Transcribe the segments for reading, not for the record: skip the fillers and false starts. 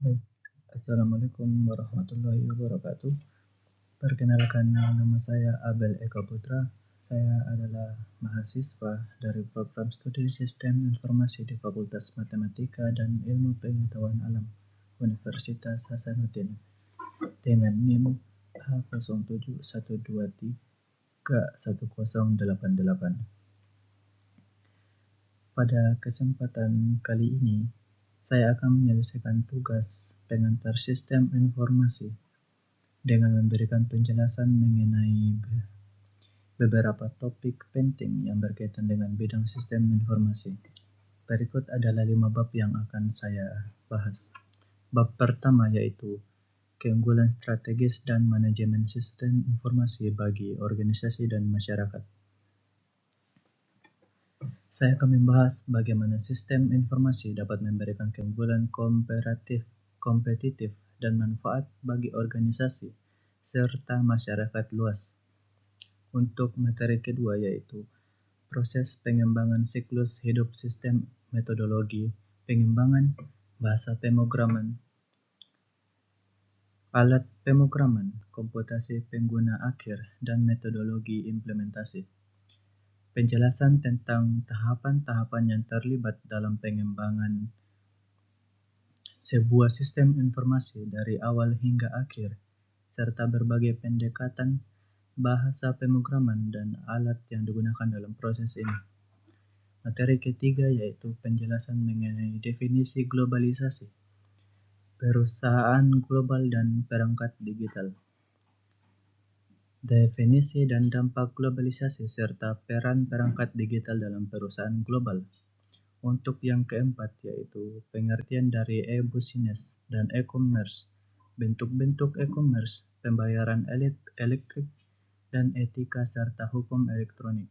Baik, Assalamualaikum warahmatullahi wabarakatuh. Perkenalkan, nama saya Abel Eka Putra. Saya adalah mahasiswa dari program studi Sistem Informasi di Fakultas Matematika dan Ilmu Pengetahuan Alam Universitas Hasanuddin dengan NIM H0712310888. Pada kesempatan kali ini, saya akan menyelesaikan tugas pengantar sistem informasi dengan memberikan penjelasan mengenai beberapa topik penting yang berkaitan dengan bidang sistem informasi. Berikut adalah 5 bab yang akan saya bahas. Bab pertama yaitu keunggulan strategis dan manajemen sistem informasi bagi organisasi dan masyarakat. Saya akan membahas bagaimana sistem informasi dapat memberikan keunggulan kompetitif, dan manfaat bagi organisasi serta masyarakat luas. Untuk materi kedua yaitu proses pengembangan siklus hidup sistem, metodologi pengembangan, bahasa pemrograman, alat pemrograman, komputasi pengguna akhir, dan metodologi implementasi. Penjelasan tentang tahapan-tahapan yang terlibat dalam pengembangan sebuah sistem informasi dari awal hingga akhir, serta berbagai pendekatan, bahasa pemrograman, dan alat yang digunakan dalam proses ini. Materi ketiga yaitu penjelasan mengenai definisi globalisasi, perusahaan global dan perangkat digital. Definisi dan dampak globalisasi serta peran perangkat digital dalam perusahaan global. Untuk yang keempat yaitu pengertian dari e-business dan e-commerce, bentuk-bentuk e-commerce, pembayaran elektrik, dan etika serta hukum elektronik.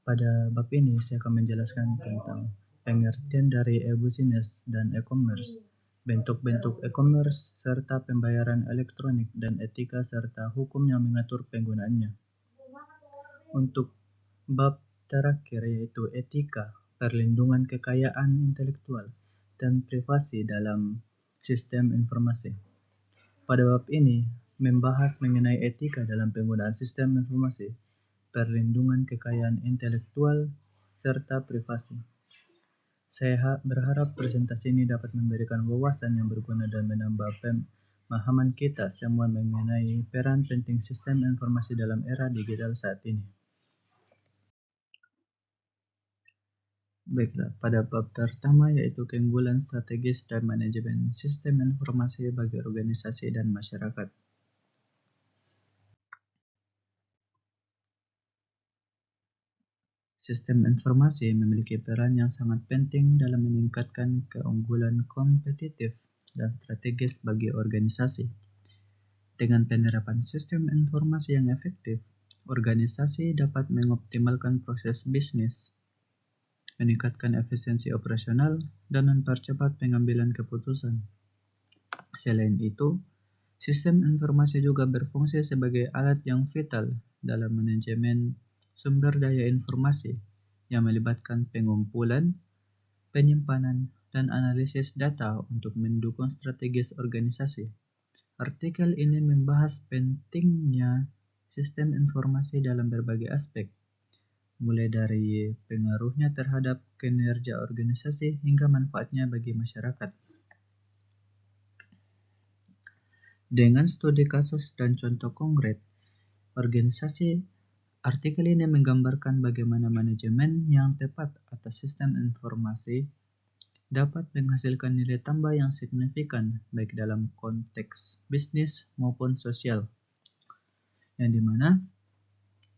Pada bab ini saya akan menjelaskan tentang pengertian dari e-business dan e-commerce, bentuk-bentuk e-commerce, serta pembayaran elektronik, dan etika serta hukum yang mengatur penggunaannya. Untuk bab terakhir yaitu etika, perlindungan kekayaan intelektual, dan privasi dalam sistem informasi. Pada bab ini membahas mengenai etika dalam penggunaan sistem informasi, perlindungan kekayaan intelektual, serta privasi. Saya berharap presentasi ini dapat memberikan wawasan yang berguna dan menambah pemahaman kita semua mengenai peran penting sistem informasi dalam era digital saat ini. Baiklah, pada bab pertama yaitu keunggulan strategis dan manajemen sistem informasi bagi organisasi dan masyarakat. Sistem informasi memiliki peran yang sangat penting dalam meningkatkan keunggulan kompetitif dan strategis bagi organisasi. Dengan penerapan sistem informasi yang efektif, organisasi dapat mengoptimalkan proses bisnis, meningkatkan efisiensi operasional, dan mempercepat pengambilan keputusan. Selain itu, sistem informasi juga berfungsi sebagai alat yang vital dalam manajemen sumber daya informasi yang melibatkan pengumpulan, penyimpanan, dan analisis data untuk mendukung strategis organisasi. Artikel ini membahas pentingnya sistem informasi dalam berbagai aspek, mulai dari pengaruhnya terhadap kinerja organisasi hingga manfaatnya bagi masyarakat. Dengan studi kasus dan contoh konkret, artikel ini menggambarkan bagaimana manajemen yang tepat atas sistem informasi dapat menghasilkan nilai tambah yang signifikan baik dalam konteks bisnis maupun sosial, yang dimana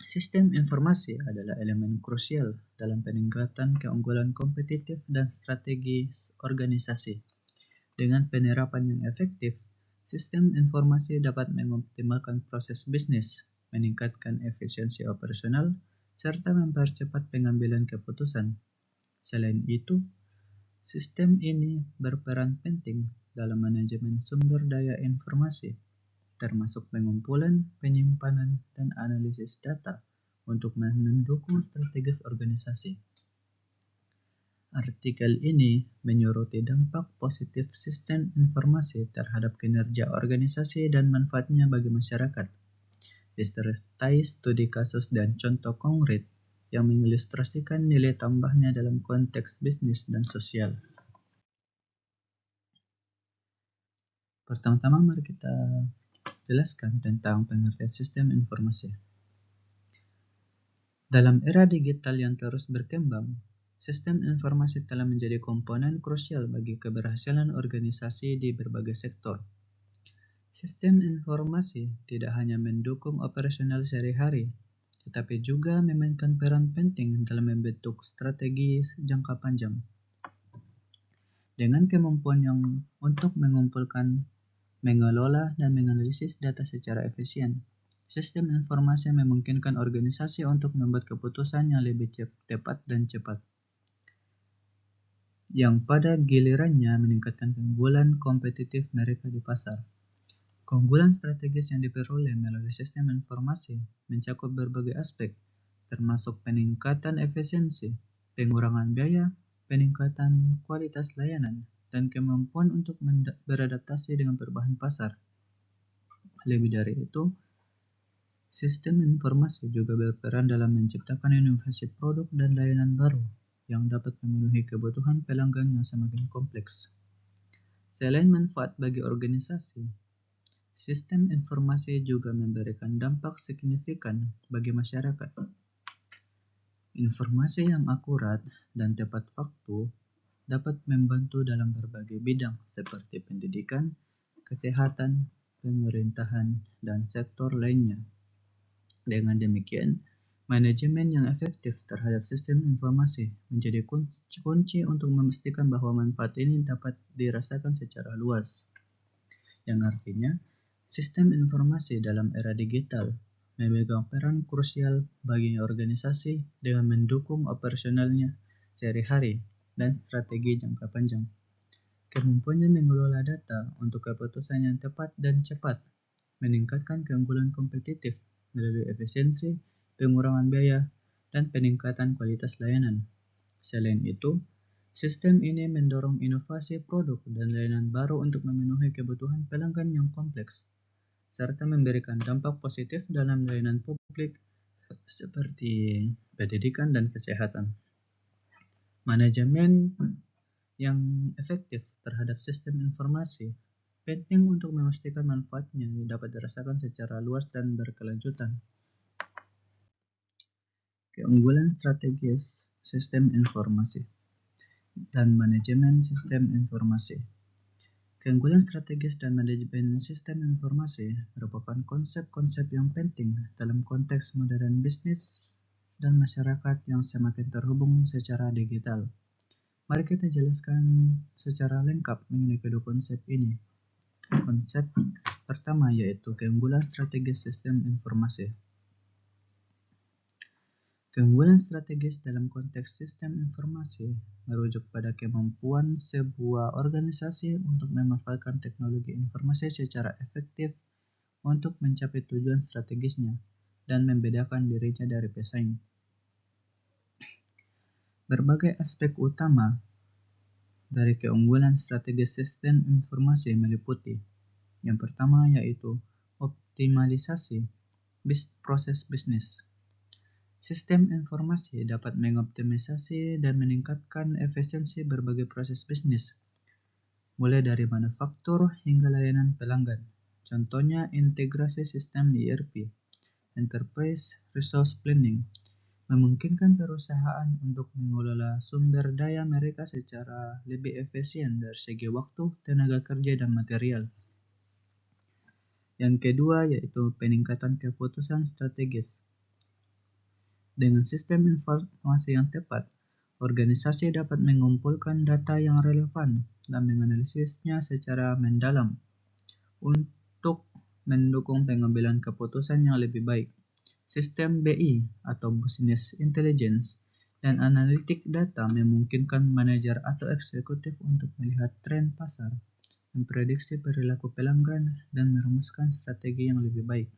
sistem informasi adalah elemen krusial dalam peningkatan keunggulan kompetitif dan strategis organisasi. Dengan penerapan yang efektif, sistem informasi dapat mengoptimalkan proses bisnis, meningkatkan efisiensi operasional, serta mempercepat pengambilan keputusan. Selain itu, sistem ini berperan penting dalam manajemen sumber daya informasi, termasuk pengumpulan, penyimpanan, dan analisis data untuk mendukung strategis organisasi. Artikel ini menyoroti dampak positif sistem informasi terhadap kinerja organisasi dan manfaatnya bagi masyarakat, disertai studi kasus dan contoh konkret yang mengilustrasikan nilai tambahnya dalam konteks bisnis dan sosial. Pertama-tama mari kita jelaskan tentang pengertian sistem informasi. Dalam era digital yang terus berkembang, sistem informasi telah menjadi komponen krusial bagi keberhasilan organisasi di berbagai sektor. Sistem informasi tidak hanya mendukung operasional sehari-hari, tetapi juga memainkan peran penting dalam membentuk strategi jangka panjang. Dengan kemampuan yang untuk mengumpulkan, mengelola, dan menganalisis data secara efisien, sistem informasi memungkinkan organisasi untuk membuat keputusan yang lebih tepat dan cepat, yang pada gilirannya meningkatkan keunggulan kompetitif mereka di pasar. Keunggulan strategis yang diperoleh melalui sistem informasi mencakup berbagai aspek, termasuk peningkatan efisiensi, pengurangan biaya, peningkatan kualitas layanan, dan kemampuan untuk beradaptasi dengan perubahan pasar. Lebih dari itu, sistem informasi juga berperan dalam menciptakan inovasi produk dan layanan baru yang dapat memenuhi kebutuhan pelanggan yang semakin kompleks. Selain manfaat bagi organisasi, sistem informasi juga memberikan dampak signifikan bagi masyarakat. Informasi yang akurat dan tepat waktu dapat membantu dalam berbagai bidang seperti pendidikan, kesehatan, pemerintahan, dan sektor lainnya. Dengan demikian, manajemen yang efektif terhadap sistem informasi menjadi kunci untuk memastikan bahwa manfaat ini dapat dirasakan secara luas, yang artinya sistem informasi dalam era digital memegang peran krusial bagi organisasi dengan mendukung operasionalnya sehari-hari dan strategi jangka panjang. Kemampuannya mengelola data untuk keputusan yang tepat dan cepat, meningkatkan keunggulan kompetitif melalui efisiensi, pengurangan biaya, dan peningkatan kualitas layanan. Selain itu, sistem ini mendorong inovasi produk dan layanan baru untuk memenuhi kebutuhan pelanggan yang kompleks, serta memberikan dampak positif dalam layanan publik seperti pendidikan dan kesehatan. Manajemen yang efektif terhadap sistem informasi penting untuk memastikan manfaatnya dapat dirasakan secara luas dan berkelanjutan. Keunggulan strategis sistem informasi dan manajemen sistem informasi. Keunggulan strategis dan manajemen sistem informasi merupakan konsep-konsep yang penting dalam konteks modern bisnis dan masyarakat yang semakin terhubung secara digital. Mari kita jelaskan secara lengkap mengenai kedua konsep ini. Konsep pertama yaitu keunggulan strategis sistem informasi. Keunggulan strategis dalam konteks sistem informasi merujuk pada kemampuan sebuah organisasi untuk memanfaatkan teknologi informasi secara efektif untuk mencapai tujuan strategisnya dan membedakan dirinya dari pesaing. Berbagai aspek utama dari keunggulan strategis sistem informasi meliputi: yang pertama yaitu optimalisasi proses bisnis. Sistem informasi dapat mengoptimisasi dan meningkatkan efisiensi berbagai proses bisnis, mulai dari manufaktur hingga layanan pelanggan. Contohnya integrasi sistem ERP, Enterprise Resource Planning, memungkinkan perusahaan untuk mengelola sumber daya mereka secara lebih efisien dari segi waktu, tenaga kerja, dan material. Yang kedua yaitu peningkatan keputusan strategis. Dengan sistem informasi yang tepat, organisasi dapat mengumpulkan data yang relevan dan menganalisisnya secara mendalam untuk mendukung pengambilan keputusan yang lebih baik. Sistem BI atau Business Intelligence dan analitik data memungkinkan manajer atau eksekutif untuk melihat tren pasar, memprediksi perilaku pelanggan, dan merumuskan strategi yang lebih baik.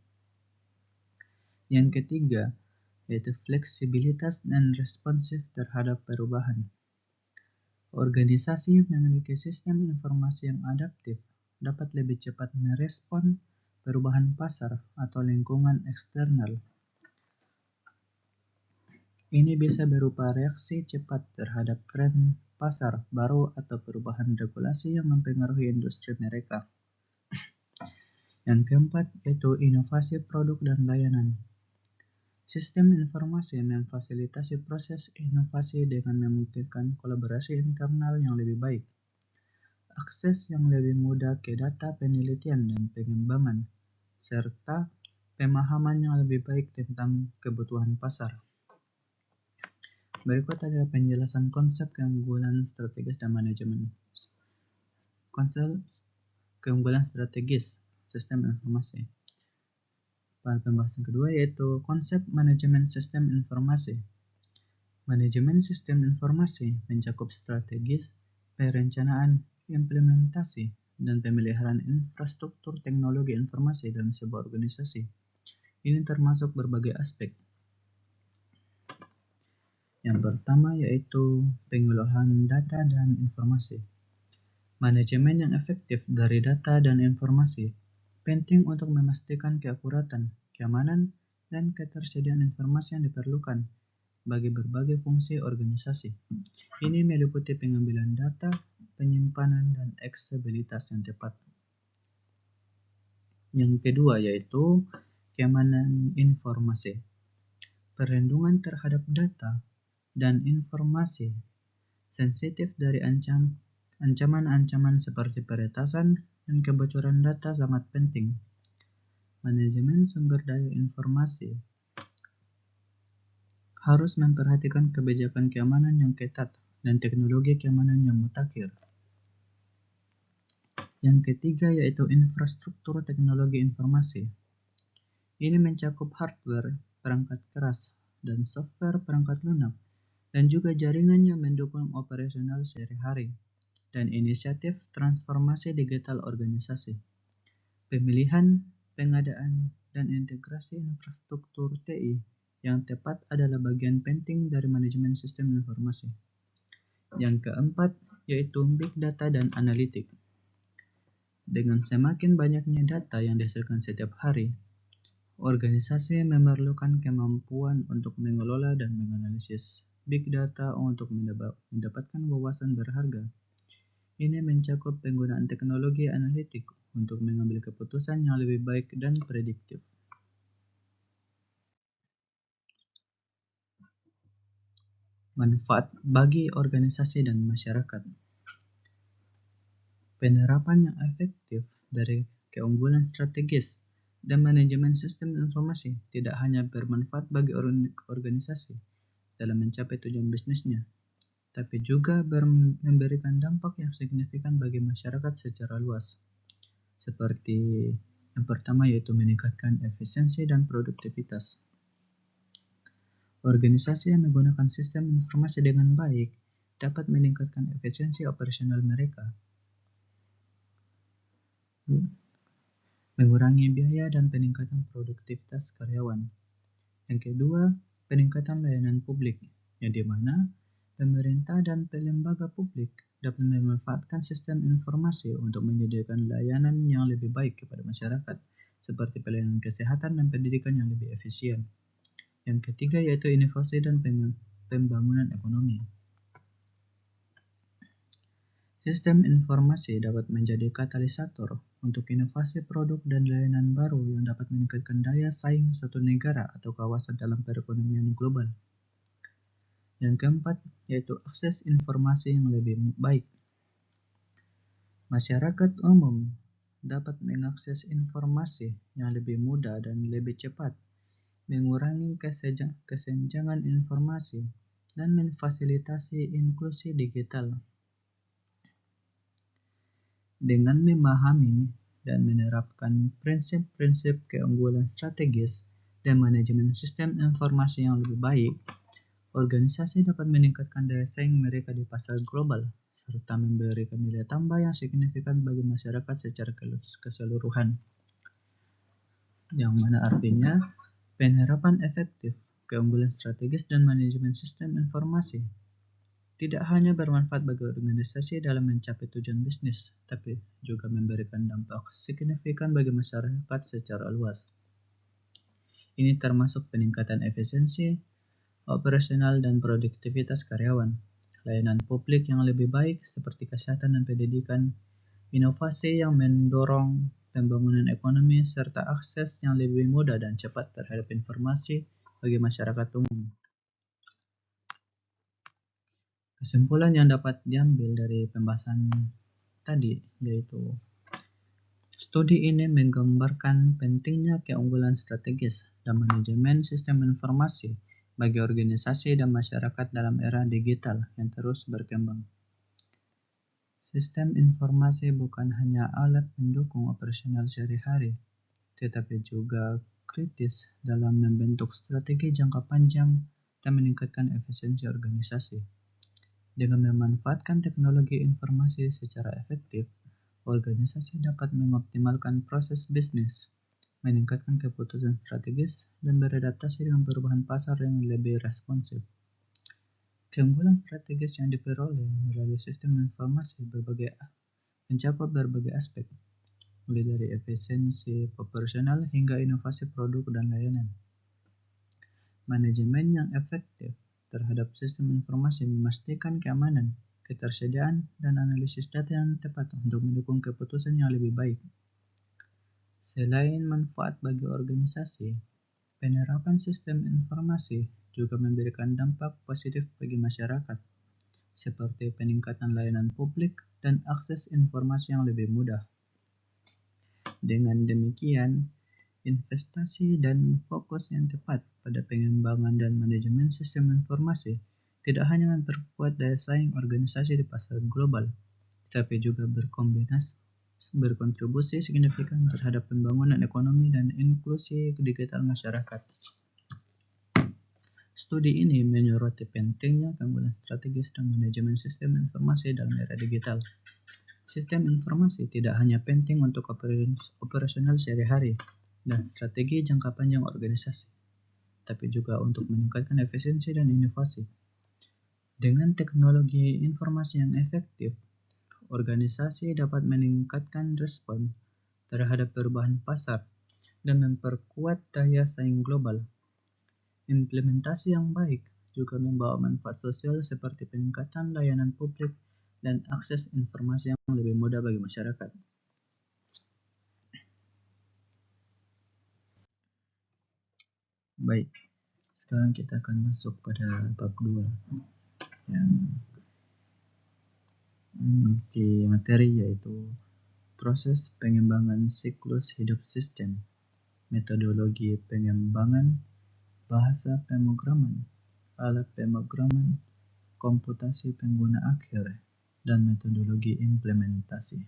Yang ketiga yaitu fleksibilitas dan responsif terhadap perubahan. Organisasi yang memiliki sistem informasi yang adaptif dapat lebih cepat merespon perubahan pasar atau lingkungan eksternal. Ini bisa berupa reaksi cepat terhadap tren pasar baru atau perubahan regulasi yang mempengaruhi industri mereka. Yang keempat, yaitu inovasi produk dan layanan. Sistem informasi memfasilitasi proses inovasi dengan memungkinkan kolaborasi internal yang lebih baik, akses yang lebih mudah ke data penelitian dan pengembangan, serta pemahaman yang lebih baik tentang kebutuhan pasar. Berikut adalah penjelasan konsep keunggulan strategis dan manajemen. Konsep keunggulan strategis sistem informasi. Pada pembahasan kedua yaitu konsep manajemen sistem informasi. Manajemen sistem informasi mencakup strategis, perencanaan, implementasi, dan pemeliharaan infrastruktur teknologi informasi dalam sebuah organisasi. Ini termasuk berbagai aspek. Yang pertama yaitu pengolahan data dan informasi. Manajemen yang efektif dari data dan informasi penting untuk memastikan keakuratan, keamanan, dan ketersediaan informasi yang diperlukan bagi berbagai fungsi organisasi. Ini meliputi pengambilan data, penyimpanan, dan aksesibilitas yang tepat. Yang kedua yaitu keamanan informasi. Perlindungan terhadap data dan informasi sensitif dari ancaman-ancaman seperti peretasan dan kebocoran data sangat penting. Manajemen sumber daya informasi harus memperhatikan kebijakan keamanan yang ketat dan teknologi keamanan yang mutakhir. Yang ketiga yaitu infrastruktur teknologi informasi. Ini mencakup hardware, perangkat keras, dan software perangkat lunak, dan juga jaringan yang mendukung operasional sehari-hari, dan inisiatif transformasi digital organisasi. Pemilihan, pengadaan, dan integrasi infrastruktur TI yang tepat adalah bagian penting dari manajemen sistem informasi. Yang keempat yaitu big data dan analitik. Dengan semakin banyaknya data yang dihasilkan setiap hari, organisasi memerlukan kemampuan untuk mengelola dan menganalisis big data untuk mendapatkan wawasan berharga. Ini mencakup penggunaan teknologi analitik untuk mengambil keputusan yang lebih baik dan prediktif. Manfaat bagi organisasi dan masyarakat. Penerapan yang efektif dari keunggulan strategis dan manajemen sistem informasi tidak hanya bermanfaat bagi organisasi dalam mencapai tujuan bisnisnya, tapi juga memberikan dampak yang signifikan bagi masyarakat secara luas. Seperti yang pertama yaitu meningkatkan efisiensi dan produktivitas. Organisasi yang menggunakan sistem informasi dengan baik dapat meningkatkan efisiensi operasional mereka, mengurangi biaya dan peningkatan produktivitas karyawan. Yang kedua, peningkatan layanan publik, yang di mana pemerintah dan lembaga publik dapat memanfaatkan sistem informasi untuk menyediakan layanan yang lebih baik kepada masyarakat, seperti pelayanan kesehatan dan pendidikan yang lebih efisien. Yang ketiga yaitu inovasi dan pembangunan ekonomi. Sistem informasi dapat menjadi katalisator untuk inovasi produk dan layanan baru yang dapat meningkatkan daya saing suatu negara atau kawasan dalam perekonomian global. Yang keempat yaitu akses informasi yang lebih baik. Masyarakat umum dapat mengakses informasi yang lebih mudah dan lebih cepat, mengurangi kesenjangan informasi, dan memfasilitasi inklusi digital. Dengan memahami dan menerapkan prinsip-prinsip keunggulan strategis dan manajemen sistem informasi yang lebih baik, organisasi dapat meningkatkan daya saing mereka di pasar global, serta memberikan nilai tambah yang signifikan bagi masyarakat secara keseluruhan. Yang mana artinya, penerapan efektif, keunggulan strategis dan manajemen sistem informasi tidak hanya bermanfaat bagi organisasi dalam mencapai tujuan bisnis, tapi juga memberikan dampak signifikan bagi masyarakat secara luas. Ini termasuk peningkatan efisiensi, operasional dan produktivitas karyawan, layanan publik yang lebih baik seperti kesehatan dan pendidikan, inovasi yang mendorong pembangunan ekonomi, serta akses yang lebih mudah dan cepat terhadap informasi bagi masyarakat umum. Kesimpulan yang dapat diambil dari pembahasan tadi yaitu studi ini menggambarkan pentingnya keunggulan strategis dan manajemen sistem informasi bagi organisasi dan masyarakat dalam era digital yang terus berkembang. Sistem informasi bukan hanya alat pendukung operasional sehari-hari, tetapi juga kritis dalam membentuk strategi jangka panjang dan meningkatkan efisiensi organisasi. Dengan memanfaatkan teknologi informasi secara efektif, organisasi dapat mengoptimalkan proses bisnis, meningkatkan keputusan strategis, dan beradaptasi dengan perubahan pasar yang lebih responsif. Keunggulan strategis yang diperoleh melalui sistem informasi mencakup berbagai aspek, mulai dari efisiensi operasional hingga inovasi produk dan layanan. Manajemen yang efektif terhadap sistem informasi memastikan keamanan, ketersediaan, dan analisis data yang tepat untuk mendukung keputusan yang lebih baik. Selain manfaat bagi organisasi, penerapan sistem informasi juga memberikan dampak positif bagi masyarakat, seperti peningkatan layanan publik dan akses informasi yang lebih mudah. Dengan demikian, investasi dan fokus yang tepat pada pengembangan dan manajemen sistem informasi tidak hanya memperkuat daya saing organisasi di pasar global, tetapi juga berkontribusi signifikan terhadap pembangunan ekonomi dan inklusi digital masyarakat. Studi ini menyoroti pentingnya keunggulan strategis dan manajemen sistem informasi dalam era digital. Sistem informasi tidak hanya penting untuk operasional sehari-hari dan strategi jangka panjang organisasi, tapi juga untuk meningkatkan efisiensi dan inovasi. Dengan teknologi informasi yang efektif, organisasi dapat meningkatkan respon terhadap perubahan pasar dan memperkuat daya saing global. Implementasi yang baik juga membawa manfaat sosial seperti peningkatan layanan publik dan akses informasi yang lebih mudah bagi masyarakat. Baik, sekarang kita akan masuk pada bab 2 yang memiliki materi yaitu proses pengembangan siklus hidup sistem, metodologi pengembangan, bahasa pemrograman, alat pemrograman, komputasi pengguna akhir, dan metodologi implementasi.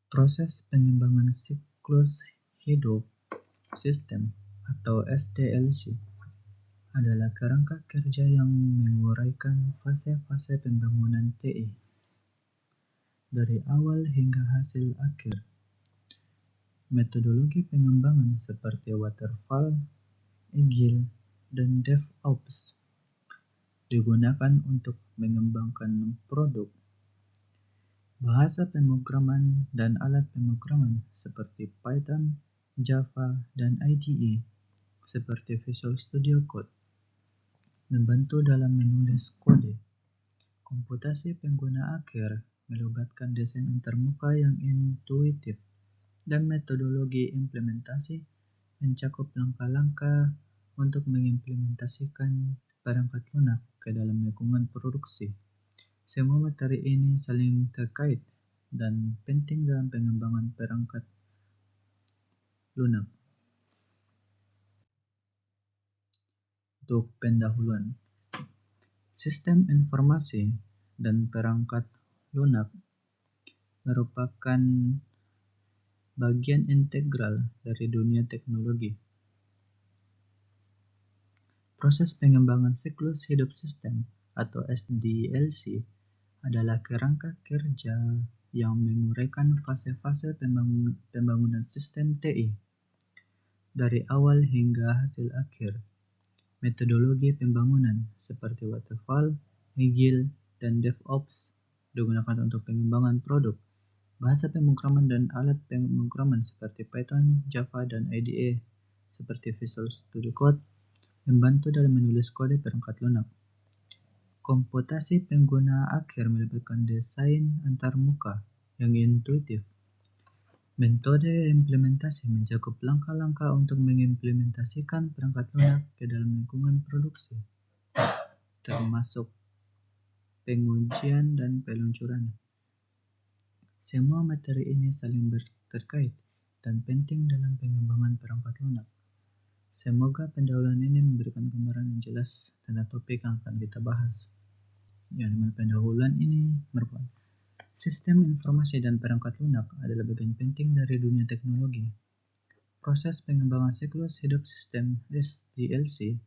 Proses pengembangan siklus hidup sistem atau SDLC adalah kerangka kerja yang menguraikan fase-fase pembangunan TI dari awal hingga hasil akhir. Metodologi pengembangan seperti waterfall, agile, dan DevOps digunakan untuk mengembangkan produk. Bahasa pemrograman dan alat pemrograman seperti Python, Java, dan IDE seperti Visual Studio Code membantu dalam menulis kode. Komputasi pengguna akhir melibatkan desain antarmuka yang intuitif, dan metodologi implementasi mencakup langkah-langkah untuk mengimplementasikan perangkat lunak ke dalam lingkungan produksi. Semua materi ini saling terkait dan penting dalam pengembangan perangkat lunak. Untuk pendahuluan, sistem informasi dan perangkat lunak merupakan bagian integral dari dunia teknologi. Proses pengembangan siklus hidup sistem atau SDLC adalah kerangka kerja yang menguraikan fase-fase pembangunan sistem TI. dari awal hingga hasil akhir. Metodologi pembangunan seperti waterfall, agile, dan DevOps digunakan untuk pengembangan produk. Bahasa pemrograman dan alat pemrograman seperti Python, Java, dan IDE seperti Visual Studio Code membantu dalam menulis kode perangkat lunak. Komputasi pengguna akhir melibatkan desain antarmuka yang intuitif. Metode implementasi mencakup langkah-langkah untuk mengimplementasikan perangkat lunak ke dalam lingkungan produksi, termasuk pengujian dan peluncuran. Semua materi ini saling terkait dan penting dalam pengembangan perangkat lunak. Semoga pendahuluan ini memberikan gambaran yang jelas tentang topik yang akan kita bahas. Pendahuluan ini merupakan sistem informasi dan perangkat lunak adalah bagian penting dari dunia teknologi. Proses pengembangan siklus hidup sistem (SDLC)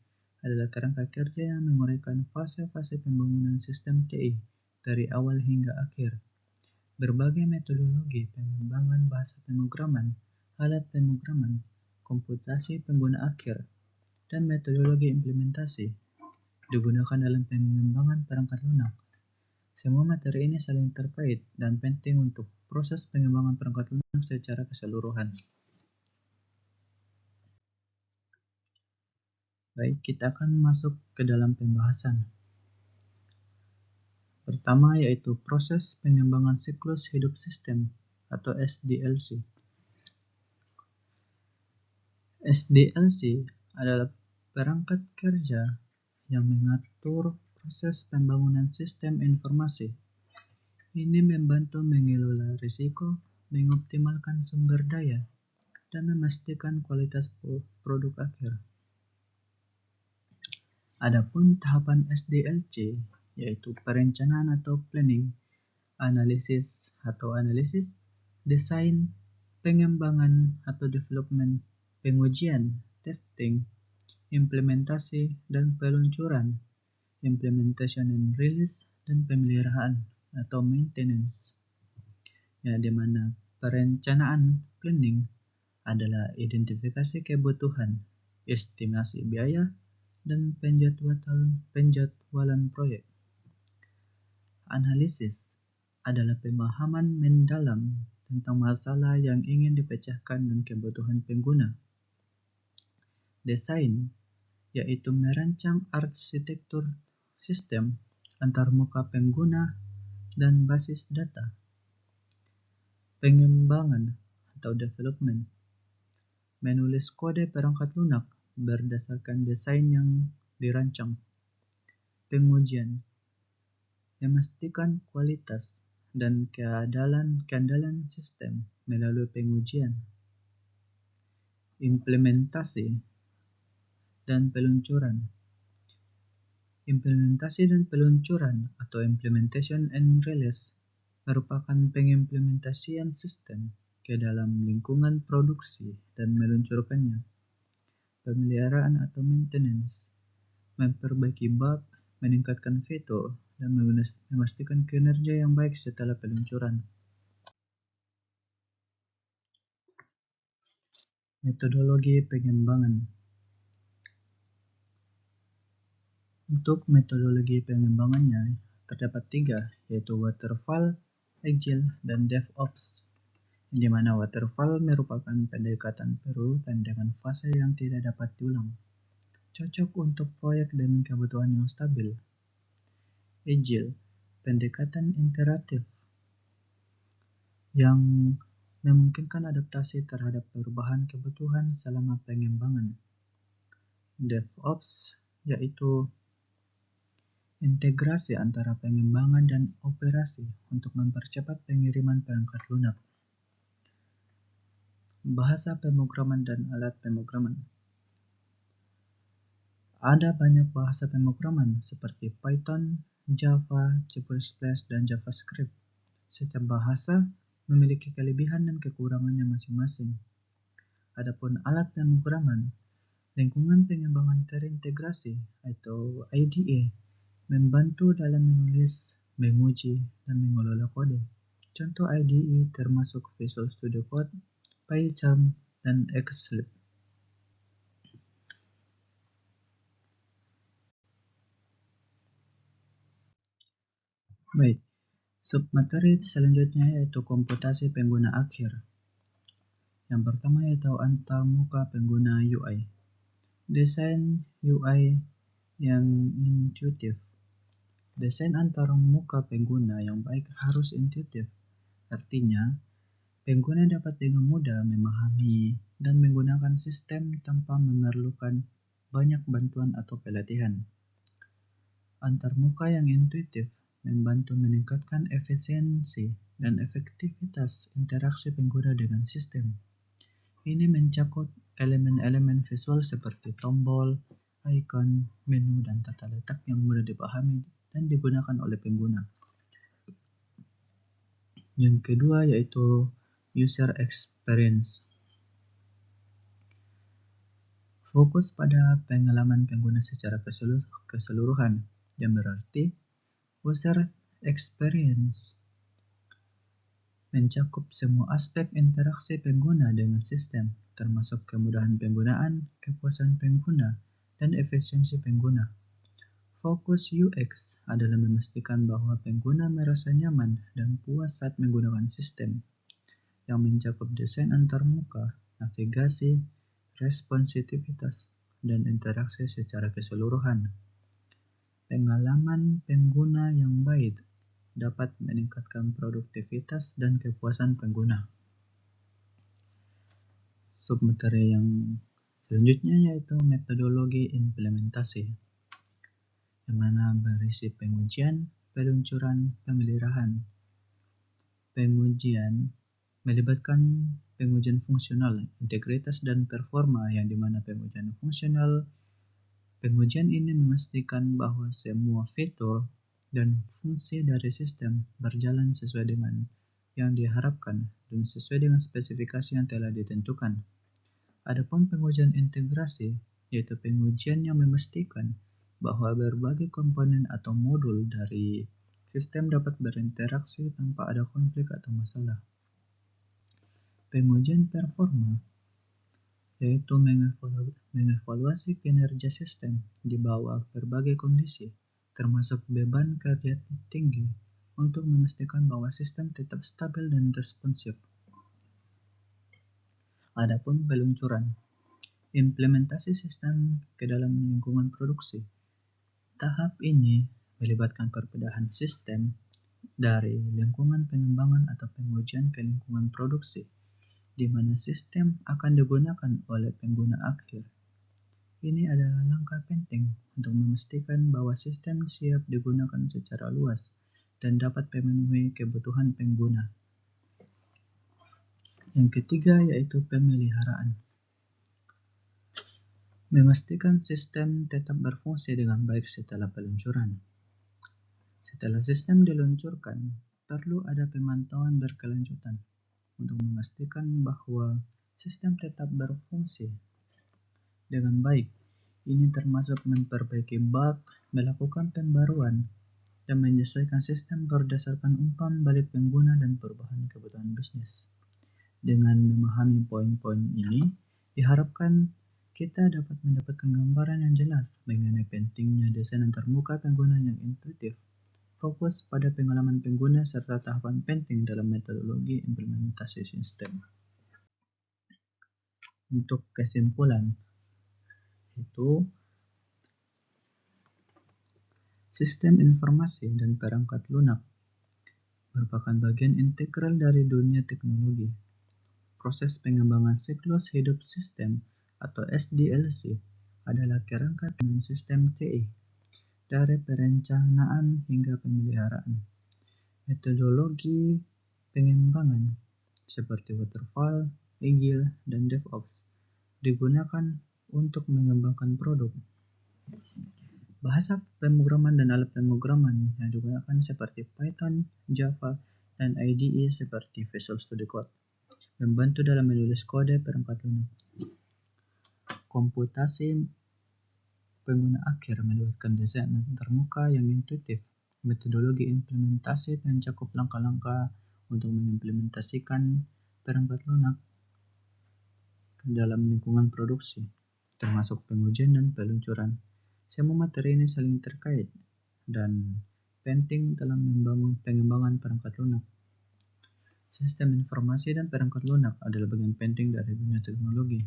adalah kerangka kerja yang menguraikan fase-fase pembangunan sistem TI dari awal hingga akhir. Berbagai metodologi pengembangan bahasa pemrograman, alat pemrograman, komputasi pengguna akhir, dan metodologi implementasi digunakan dalam pengembangan perangkat lunak. Semua materi ini saling terkait dan penting untuk proses pengembangan perangkat lunak secara keseluruhan. Baik, kita akan masuk ke dalam pembahasan. Pertama yaitu proses pengembangan siklus hidup sistem atau SDLC. SDLC adalah perangkat kerja yang mengatur proses pembangunan sistem informasi. Ini membantu mengelola risiko, mengoptimalkan sumber daya, dan memastikan kualitas produk akhir. Adapun tahapan SDLC yaitu perencanaan atau planning, analisis, desain, pengembangan atau development, pengujian, testing, implementasi, dan peluncuran, implementation and release, dan pemeliharaan atau maintenance. Di mana perencanaan planning adalah identifikasi kebutuhan, estimasi biaya, dan penjadwalan proyek. Analisis adalah pemahaman mendalam tentang masalah yang ingin dipecahkan dan kebutuhan pengguna. Desain yaitu merancang arsitektur sistem antarmuka pengguna dan basis data. Pengembangan atau development menulis kode perangkat lunak berdasarkan desain yang dirancang. Pengujian memastikan kualitas dan keandalan sistem melalui pengujian. Implementasi dan peluncuran. Implementasi dan peluncuran atau implementation and release merupakan pengimplementasian sistem ke dalam lingkungan produksi dan meluncurkannya. Pemeliharaan atau maintenance, memperbaiki bug, meningkatkan fitur, dan memastikan kinerja yang baik setelah peluncuran. Metodologi pengembangan. Untuk metodologi pengembangannya terdapat 3, yaitu waterfall, agile, dan DevOps. Di mana waterfall merupakan pendekatan berurutan dengan fase yang tidak dapat diulang, cocok untuk proyek dengan kebutuhan yang stabil. Agile, pendekatan iteratif yang memungkinkan adaptasi terhadap perubahan kebutuhan selama pengembangan. DevOps yaitu integrasi antara pengembangan dan operasi untuk mempercepat pengiriman perangkat lunak. Bahasa pemrograman dan alat pemrograman. Ada banyak bahasa pemrograman seperti Python, Java, C++, dan JavaScript. Setiap bahasa memiliki kelebihan dan kekurangannya masing-masing. Adapun alat pemrograman, lingkungan pengembangan terintegrasi atau IDE membantu dalam menulis, menguji, dan mengelola kode. Contoh IDE termasuk Visual Studio Code, PyCharm, dan Xlib. Baik, submateri selanjutnya yaitu komputasi pengguna akhir. Yang pertama yaitu antarmuka pengguna UI. Desain UI yang intuitif. Desain antarmuka pengguna yang baik harus intuitif. Artinya, pengguna dapat dengan mudah memahami dan menggunakan sistem tanpa memerlukan banyak bantuan atau pelatihan. Antarmuka yang intuitif membantu meningkatkan efisiensi dan efektivitas interaksi pengguna dengan sistem. Ini mencakup elemen-elemen visual seperti tombol, icon, menu, dan tata letak yang mudah dipahami dan digunakan oleh pengguna. Yang kedua yaitu user experience. Fokus pada pengalaman pengguna secara keseluruhan, yang berarti user experience mencakup semua aspek interaksi pengguna dengan sistem, termasuk kemudahan penggunaan, kepuasan pengguna, dan efisiensi pengguna. Fokus UX adalah memastikan bahwa pengguna merasa nyaman dan puas saat menggunakan sistem, yang mencakup desain antarmuka, navigasi, responsivitas, dan interaksi secara keseluruhan. Pengalaman pengguna yang baik dapat meningkatkan produktivitas dan kepuasan pengguna. Submateri yang selanjutnya yaitu metodologi implementasi, yang mana berisi pengujian, peluncuran, pemeliharaan. Pengujian melibatkan pengujian fungsional, integritas, dan performa, yang dimana pengujian ini memastikan bahwa semua fitur dan fungsi dari sistem berjalan sesuai dengan yang diharapkan dan sesuai dengan spesifikasi yang telah ditentukan. Adapun pengujian integrasi, yaitu pengujian yang memastikan bahwa berbagai komponen atau modul dari sistem dapat berinteraksi tanpa ada konflik atau masalah. Pengujian performa yaitu mengevaluasi kinerja sistem di bawah berbagai kondisi, termasuk beban kerja tinggi, untuk memastikan bahwa sistem tetap stabil dan responsif. Adapun peluncuran, implementasi sistem ke dalam lingkungan produksi. Tahap ini melibatkan perpindahan sistem dari lingkungan pengembangan atau pengujian ke lingkungan produksi, di mana sistem akan digunakan oleh pengguna akhir. Ini adalah langkah penting untuk memastikan bahwa sistem siap digunakan secara luas dan dapat memenuhi kebutuhan pengguna. Yang ketiga yaitu pemeliharaan. Memastikan sistem tetap berfungsi dengan baik setelah peluncuran. Setelah sistem diluncurkan, perlu ada pemantauan berkelanjutan untuk memastikan bahwa sistem tetap berfungsi dengan baik. Ini termasuk memperbaiki bug, melakukan pembaruan, dan menyesuaikan sistem berdasarkan umpan balik pengguna dan perubahan kebutuhan bisnis. Dengan memahami poin-poin ini, diharapkan kita dapat mendapatkan gambaran yang jelas mengenai pentingnya desain antarmuka pengguna yang intuitif, fokus pada pengalaman pengguna, serta tahapan penting dalam metodologi implementasi sistem. Untuk kesimpulan, itu sistem informasi dan perangkat lunak merupakan bagian integral dari dunia teknologi. Proses pengembangan siklus hidup sistem atau SDLC adalah kerangka dengan sistem TI, dari perencanaan hingga pemeliharaan. Metodologi pengembangan seperti waterfall, agile, dan DevOps digunakan untuk mengembangkan produk. Bahasa pemrograman dan alat pemrograman yang digunakan seperti Python, Java, dan IDE seperti Visual Studio Code membantu dalam menulis kode perangkat lunak. Komputasi pengguna akhir melibatkan desain antarmuka yang intuitif, metodologi implementasi mencakup langkah-langkah untuk mengimplementasikan perangkat lunak ke dalam lingkungan produksi, termasuk pengujian dan peluncuran. Semua materi ini saling terkait dan penting dalam membangun pengembangan perangkat lunak. Sistem informasi dan perangkat lunak adalah bagian penting dari dunia teknologi.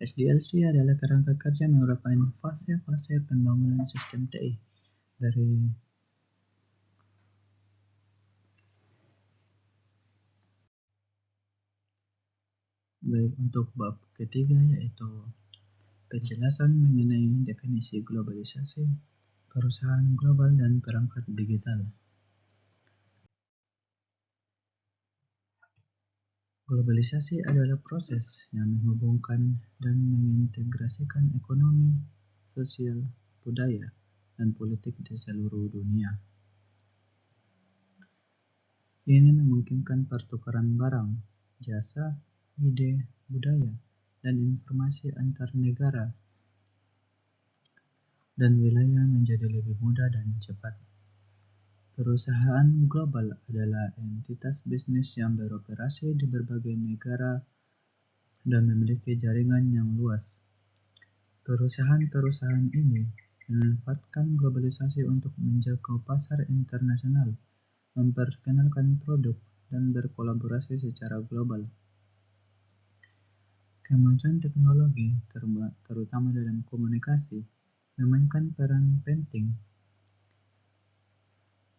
SDLC adalah kerangka kerja yang merupakan fase-fase pembangunan sistem TI dari baik untuk bab ketiga yaitu penjelasan mengenai definisi globalisasi, perusahaan global dan perangkat digital. Globalisasi adalah proses yang menghubungkan dan mengintegrasikan ekonomi, sosial, budaya, dan politik di seluruh dunia. Ini memungkinkan pertukaran barang, jasa, ide, budaya, dan informasi antar negara dan wilayah menjadi lebih mudah dan cepat. Perusahaan global adalah entitas bisnis yang beroperasi di berbagai negara dan memiliki jaringan yang luas. Perusahaan-perusahaan ini memanfaatkan globalisasi untuk menjangkau pasar internasional, memperkenalkan produk, dan berkolaborasi secara global. Kemajuan teknologi, terutama dalam komunikasi, memainkan peran penting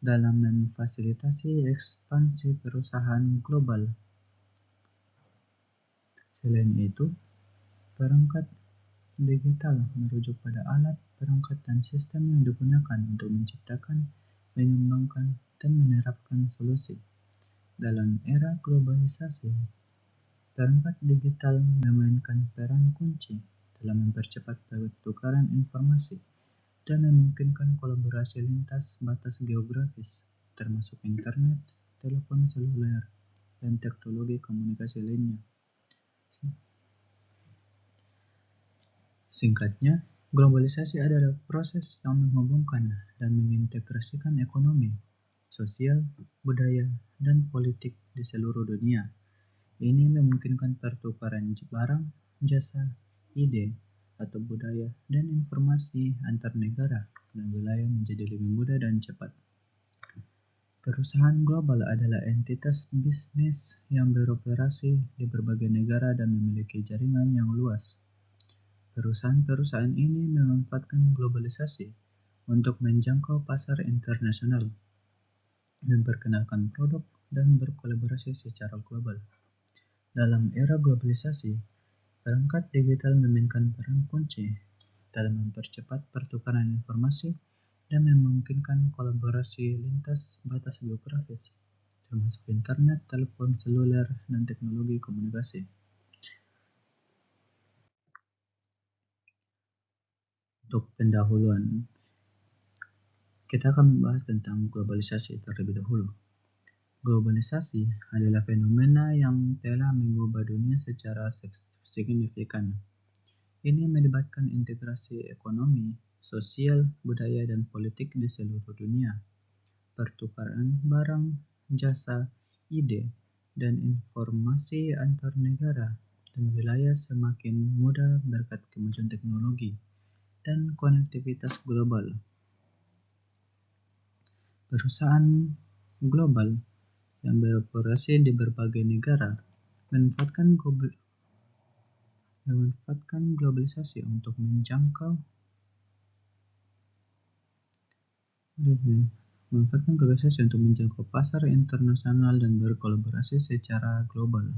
dalam memfasilitasi ekspansi perusahaan global. Selain itu, perangkat digital merujuk pada alat, perangkat, dan sistem yang digunakan untuk menciptakan, mengembangkan, dan menerapkan solusi. Dalam era globalisasi, perangkat digital memainkan peran kunci dalam mempercepat pertukaran informasi dan memungkinkan kolaborasi lintas batas geografis, termasuk internet, telepon seluler, dan teknologi komunikasi lainnya. Singkatnya, globalisasi adalah proses yang menghubungkan dan mengintegrasikan ekonomi, sosial, budaya, dan politik di seluruh dunia. Ini memungkinkan pertukaran barang, jasa, ide, atau budaya dan informasi antar negara dan wilayah menjadi lebih mudah dan cepat. Perusahaan global adalah entitas bisnis yang beroperasi di berbagai negara dan memiliki jaringan yang luas. Perusahaan-perusahaan ini memanfaatkan globalisasi untuk menjangkau pasar internasional, memperkenalkan produk, dan berkolaborasi secara global. Dalam era globalisasi, perangkat digital memainkan peran kunci dalam mempercepat pertukaran informasi dan memungkinkan kolaborasi lintas batas geografis, termasuk internet, telepon seluler, dan teknologi komunikasi. Untuk pendahuluan, kita akan membahas tentang globalisasi terlebih dahulu. Globalisasi adalah fenomena yang telah mengubah dunia secara signifikan. Ini melibatkan integrasi ekonomi, sosial, budaya, dan politik di seluruh dunia. Pertukaran barang, jasa, ide, dan informasi antar negara dan wilayah semakin mudah berkat kemajuan teknologi dan konektivitas global. Perusahaan global yang beroperasi di berbagai negara memanfaatkan globalisasi untuk menjangkau pasar internasional dan berkolaborasi secara global.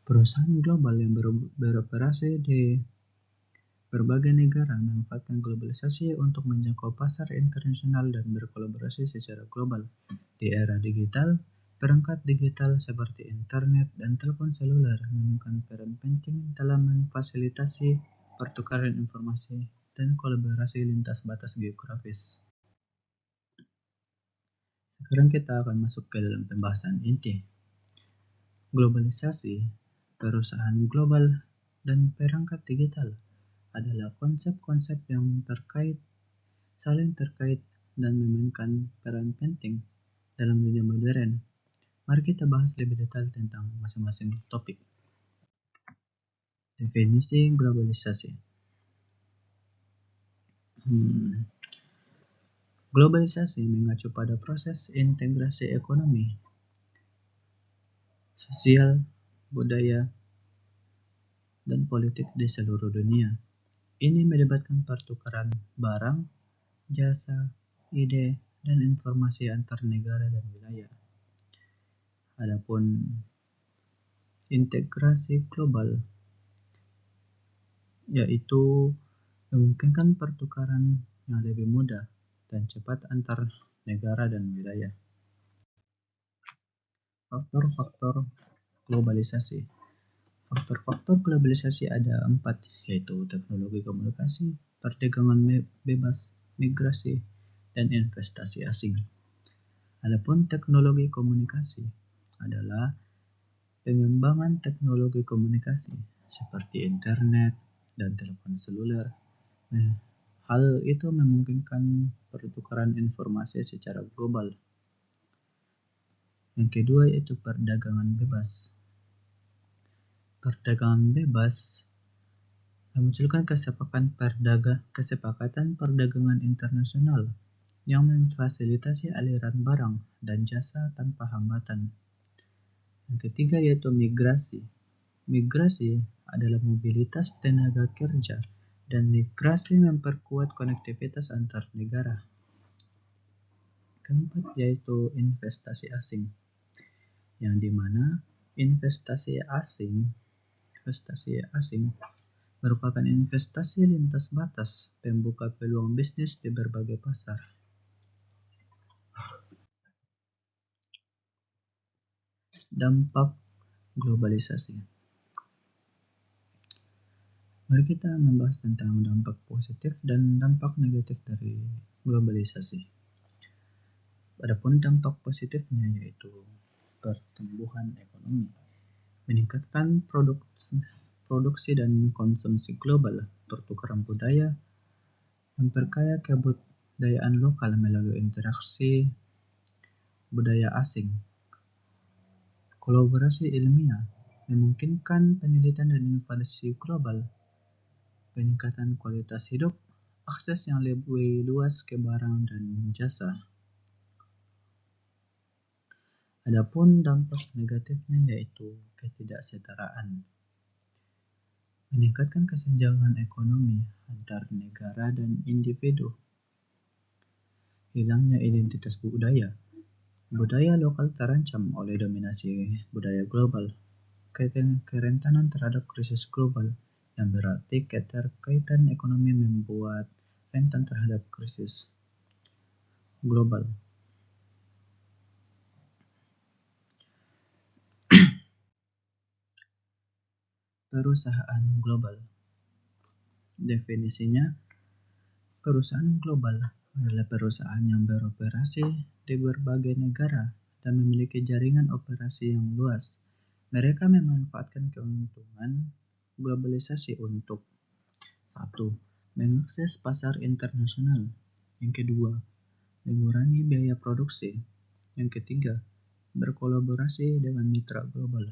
Perusahaan global yang beroperasi di berbagai negara memanfaatkan globalisasi untuk menjangkau pasar internasional dan berkolaborasi secara global. Di era digital, perangkat digital seperti internet dan telepon seluler memainkan peran penting dalam memfasilitasi pertukaran informasi dan kolaborasi lintas batas geografis. Sekarang kita akan masuk ke dalam pembahasan inti. Globalisasi, perusahaan global, dan perangkat digital adalah konsep-konsep yang saling terkait dan memainkan peran penting dalam dunia modern. Mari kita bahas lebih detail tentang masing-masing topik. Definisi globalisasi. Globalisasi mengacu pada proses integrasi ekonomi, sosial, budaya, dan politik di seluruh dunia. Ini melibatkan pertukaran barang, jasa, ide, dan informasi antar negara dan wilayah. Adapun integrasi global yaitu memungkinkan pertukaran yang lebih mudah dan cepat antar negara dan wilayah. Faktor-faktor globalisasi. Faktor-faktor globalisasi ada 4, yaitu teknologi komunikasi, perdagangan bebas, migrasi, dan investasi asing. Adapun teknologi komunikasi adalah pengembangan teknologi komunikasi seperti internet dan telepon seluler. Hal itu memungkinkan pertukaran informasi secara global. Yang kedua yaitu perdagangan bebas. Perdagangan bebas memunculkan kesepakatan perdagangan internasional yang memfasilitasi aliran barang dan jasa tanpa hambatan. Yang ketiga yaitu migrasi. Migrasi adalah mobilitas tenaga kerja dan migrasi memperkuat konektivitas antar negara. Keempat yaitu investasi asing, yang dimana investasi asing merupakan investasi lintas batas, pembuka peluang bisnis di berbagai pasar. Dampak globalisasi. Mari kita membahas tentang dampak positif dan dampak negatif dari globalisasi. Adapun dampak positifnya yaitu pertumbuhan ekonomi, meningkatkan produksi dan konsumsi global, pertukaran budaya, memperkaya kebudayaan lokal melalui interaksi budaya asing. Kolaborasi ilmiah memungkinkan penelitian dan inovasi global, peningkatan kualitas hidup, akses yang lebih luas ke barang dan jasa. Adapun dampak negatifnya yaitu ketidaksetaraan, meningkatkan kesenjangan ekonomi antar negara dan individu, hilangnya identitas budaya. Budaya lokal terancam oleh dominasi budaya global. Kerentanan terhadap krisis global, yang berarti keterkaitan ekonomi membuat rentan terhadap krisis global. Perusahaan global. Definisinya, perusahaan global adalah perusahaan yang beroperasi di berbagai negara dan memiliki jaringan operasi yang luas. Mereka memanfaatkan keuntungan globalisasi untuk 1. Mengakses pasar internasional. Yang kedua, mengurangi biaya produksi. Yang ketiga, berkolaborasi dengan mitra global.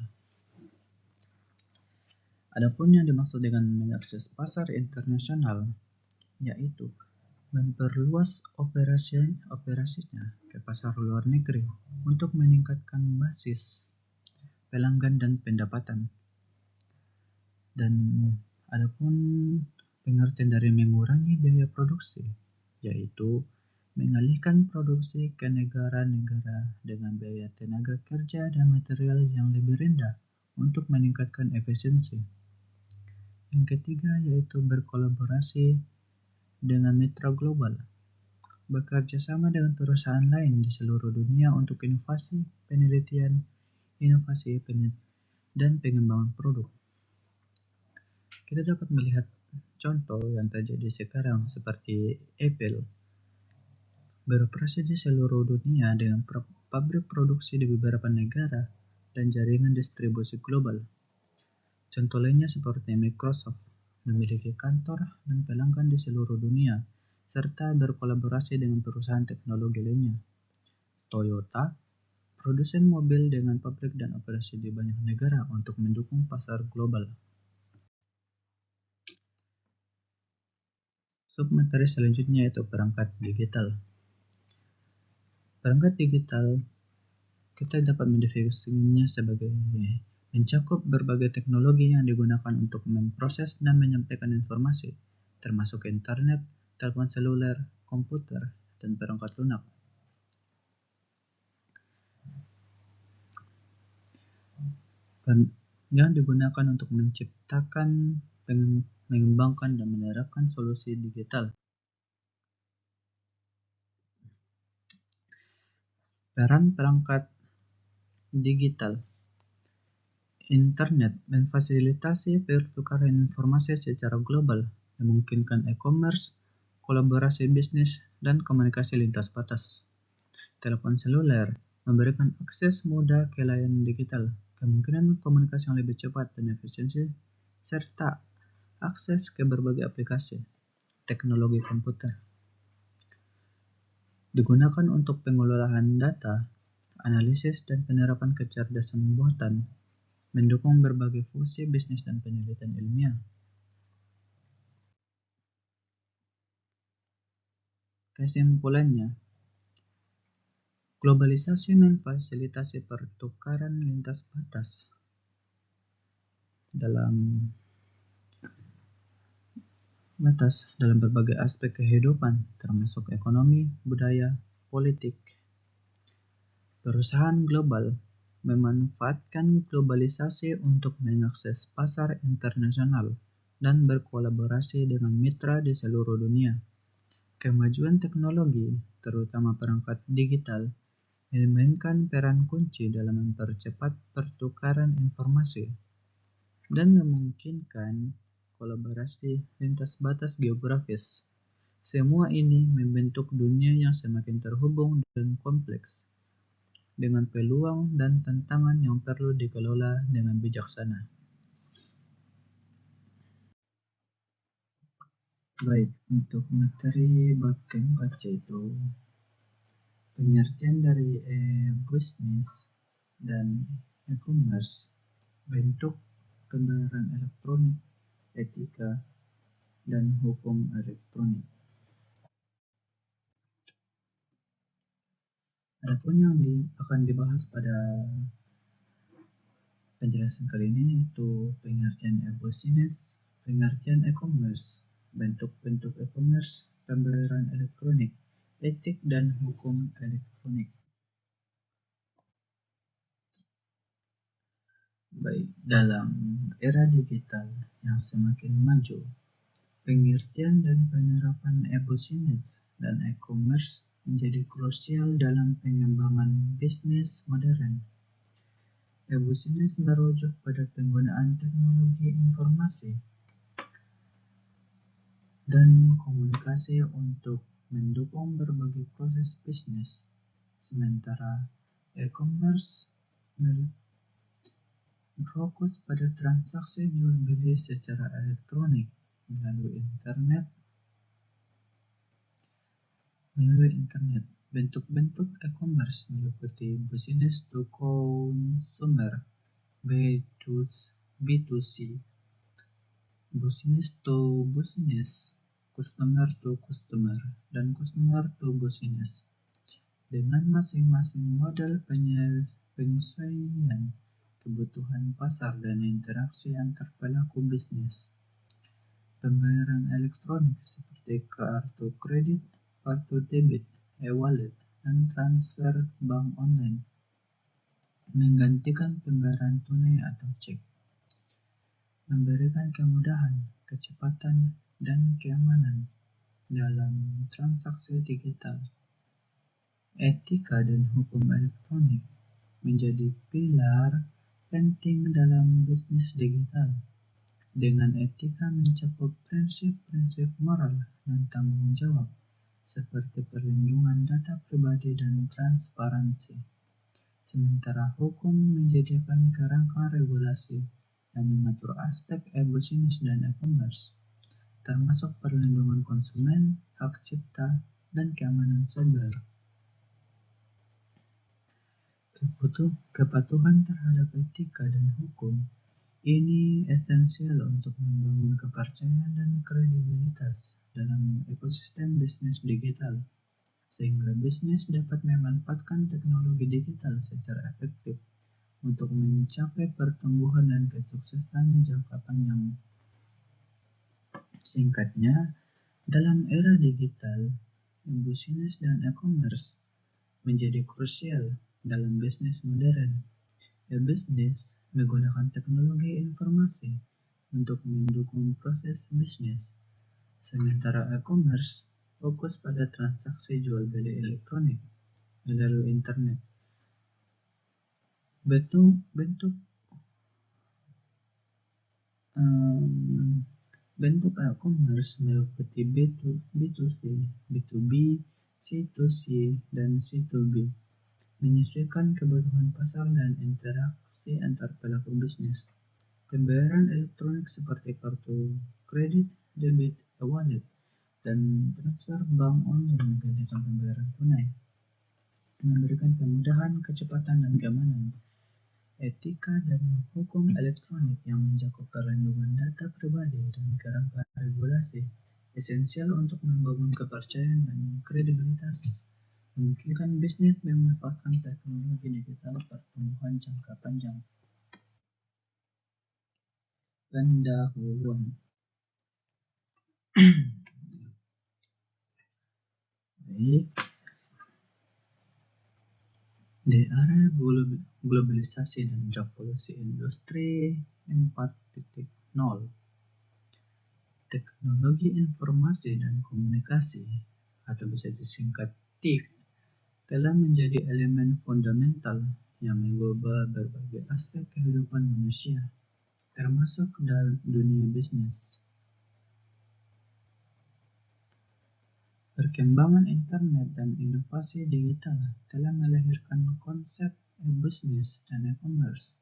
Adapun yang dimaksud dengan mengakses pasar internasional yaitu memperluas operasinya ke pasar luar negeri untuk meningkatkan basis pelanggan dan pendapatan. Dan adapun pengertian dari mengurangi biaya produksi yaitu mengalihkan produksi ke negara-negara dengan biaya tenaga kerja dan material yang lebih rendah untuk meningkatkan efisiensi. Yang ketiga yaitu berkolaborasi dengan mitra global, bekerja sama dengan perusahaan lain di seluruh dunia untuk inovasi, penelitian, dan pengembangan produk. Kita dapat melihat contoh yang terjadi sekarang seperti Apple beroperasi di seluruh dunia dengan pabrik produksi di beberapa negara dan jaringan distribusi global. Contoh lainnya seperti Microsoft memiliki kantor dan pelanggan di seluruh dunia serta berkolaborasi dengan perusahaan teknologi lainnya. Toyota, produsen mobil dengan pabrik dan operasi di banyak negara untuk mendukung pasar global. Submateri selanjutnya yaitu perangkat digital. Perangkat digital kita dapat mendefinisikannya sebagai mencakup berbagai teknologi yang digunakan untuk memproses dan menyampaikan informasi, termasuk internet, telepon seluler, komputer, dan perangkat lunak. Yang digunakan untuk menciptakan, mengembangkan, dan menerapkan solusi digital. Peran perangkat digital. Internet memfasilitasi pertukaran informasi secara global, memungkinkan e-commerce, kolaborasi bisnis, dan komunikasi lintas batas. Telepon seluler memberikan akses mudah ke layanan digital, kemungkinan komunikasi yang lebih cepat dan efisiensi, serta akses ke berbagai aplikasi. Teknologi komputer digunakan untuk pengelolaan data, analisis, dan penerapan kecerdasan buatan, mendukung berbagai fungsi bisnis dan penelitian ilmiah. Kesimpulannya, globalisasi memfasilitasi pertukaran lintas batas dalam berbagai aspek kehidupan, termasuk ekonomi, budaya, politik. Perusahaan global memanfaatkan globalisasi untuk mengakses pasar internasional dan berkolaborasi dengan mitra di seluruh dunia. Kemajuan teknologi, terutama perangkat digital, memainkan peran kunci dalam mempercepat pertukaran informasi dan memungkinkan kolaborasi lintas batas geografis. Semua ini membentuk dunia yang semakin terhubung dan kompleks, dengan peluang dan tantangan yang perlu dikelola dengan bijaksana. Baik, untuk materi bab keempat yaitu pengertian dari e-business dan e-commerce, bentuk pembayaran elektronik, etika, dan hukum elektronik. Adapun yang akan dibahas pada penjelasan kali ini yaitu pengertian e-business, pengertian e-commerce, bentuk-bentuk e-commerce, pembayaran elektronik, etik dan hukum elektronik. Baik, dalam era digital yang semakin maju, pengertian dan penerapan e-business dan e-commerce menjadi krusial dalam pengembangan bisnis modern. E-business merujuk pada penggunaan teknologi informasi dan komunikasi untuk mendukung berbagai proses bisnis, sementara e-commerce fokus pada transaksi jual beli secara elektronik melalui internet. Bentuk-bentuk e-commerce meliputi business to consumer B2C, business to business, customer to customer, dan customer to business, dengan masing-masing model penyesuaian kebutuhan pasar dan interaksi antar pelaku bisnis. Pembayaran elektronik seperti kartu kredit, kartu debit, e-wallet, dan transfer bank online menggantikan pembayaran tunai atau cek, memberikan kemudahan, kecepatan, dan keamanan dalam transaksi digital. Etika dan hukum elektronik menjadi pilar penting dalam bisnis digital. Dengan etika mencakup prinsip-prinsip moral dan tanggung jawab seperti perlindungan data pribadi dan transparansi. Sementara hukum menyediakan kerangka regulasi yang mengatur aspek e-business dan e-commerce, termasuk perlindungan konsumen, hak cipta, dan keamanan siber. Kepatuhan terhadap etika dan hukum Ini esensial untuk membangun kepercayaan dan kredibilitas dalam ekosistem bisnis digital, sehingga bisnis dapat memanfaatkan teknologi digital secara efektif untuk mencapai pertumbuhan dan kesuksesan jangka panjang. Singkatnya, dalam era digital, bisnis dan e-commerce menjadi krusial dalam bisnis modern. E-bisnis menggunakan teknologi informasi untuk mendukung proses bisnis, sementara e-commerce fokus pada transaksi jual beli elektronik melalui internet. Bentuk bentuk bentuk e-commerce meliputi B2C, B2B, C2C, dan C2B, menyesuaikan kebutuhan pasar dan interaksi antar pelaku bisnis. Pembayaran elektronik seperti kartu kredit, debit, e-wallet, dan transfer bank online menggantikan pembayaran tunai, memberikan kemudahan, kecepatan, dan keamanan. Etika dan hukum elektronik yang mencakup perlindungan data pribadi dan kerangka regulasi esensial untuk membangun kepercayaan dan kredibilitas, memungkinkan bisnis memanfaatkan teknologi digital pertumbuhan jangka panjang. Pendahuluan. Baik, di era globalisasi dan revolusi industri 4.0, teknologi informasi dan komunikasi, atau bisa disingkat TIK, telah menjadi elemen fundamental yang mengubah berbagai aspek kehidupan manusia, termasuk dalam dunia bisnis. Perkembangan internet dan inovasi digital telah melahirkan konsep e-bisnis dan e-commerce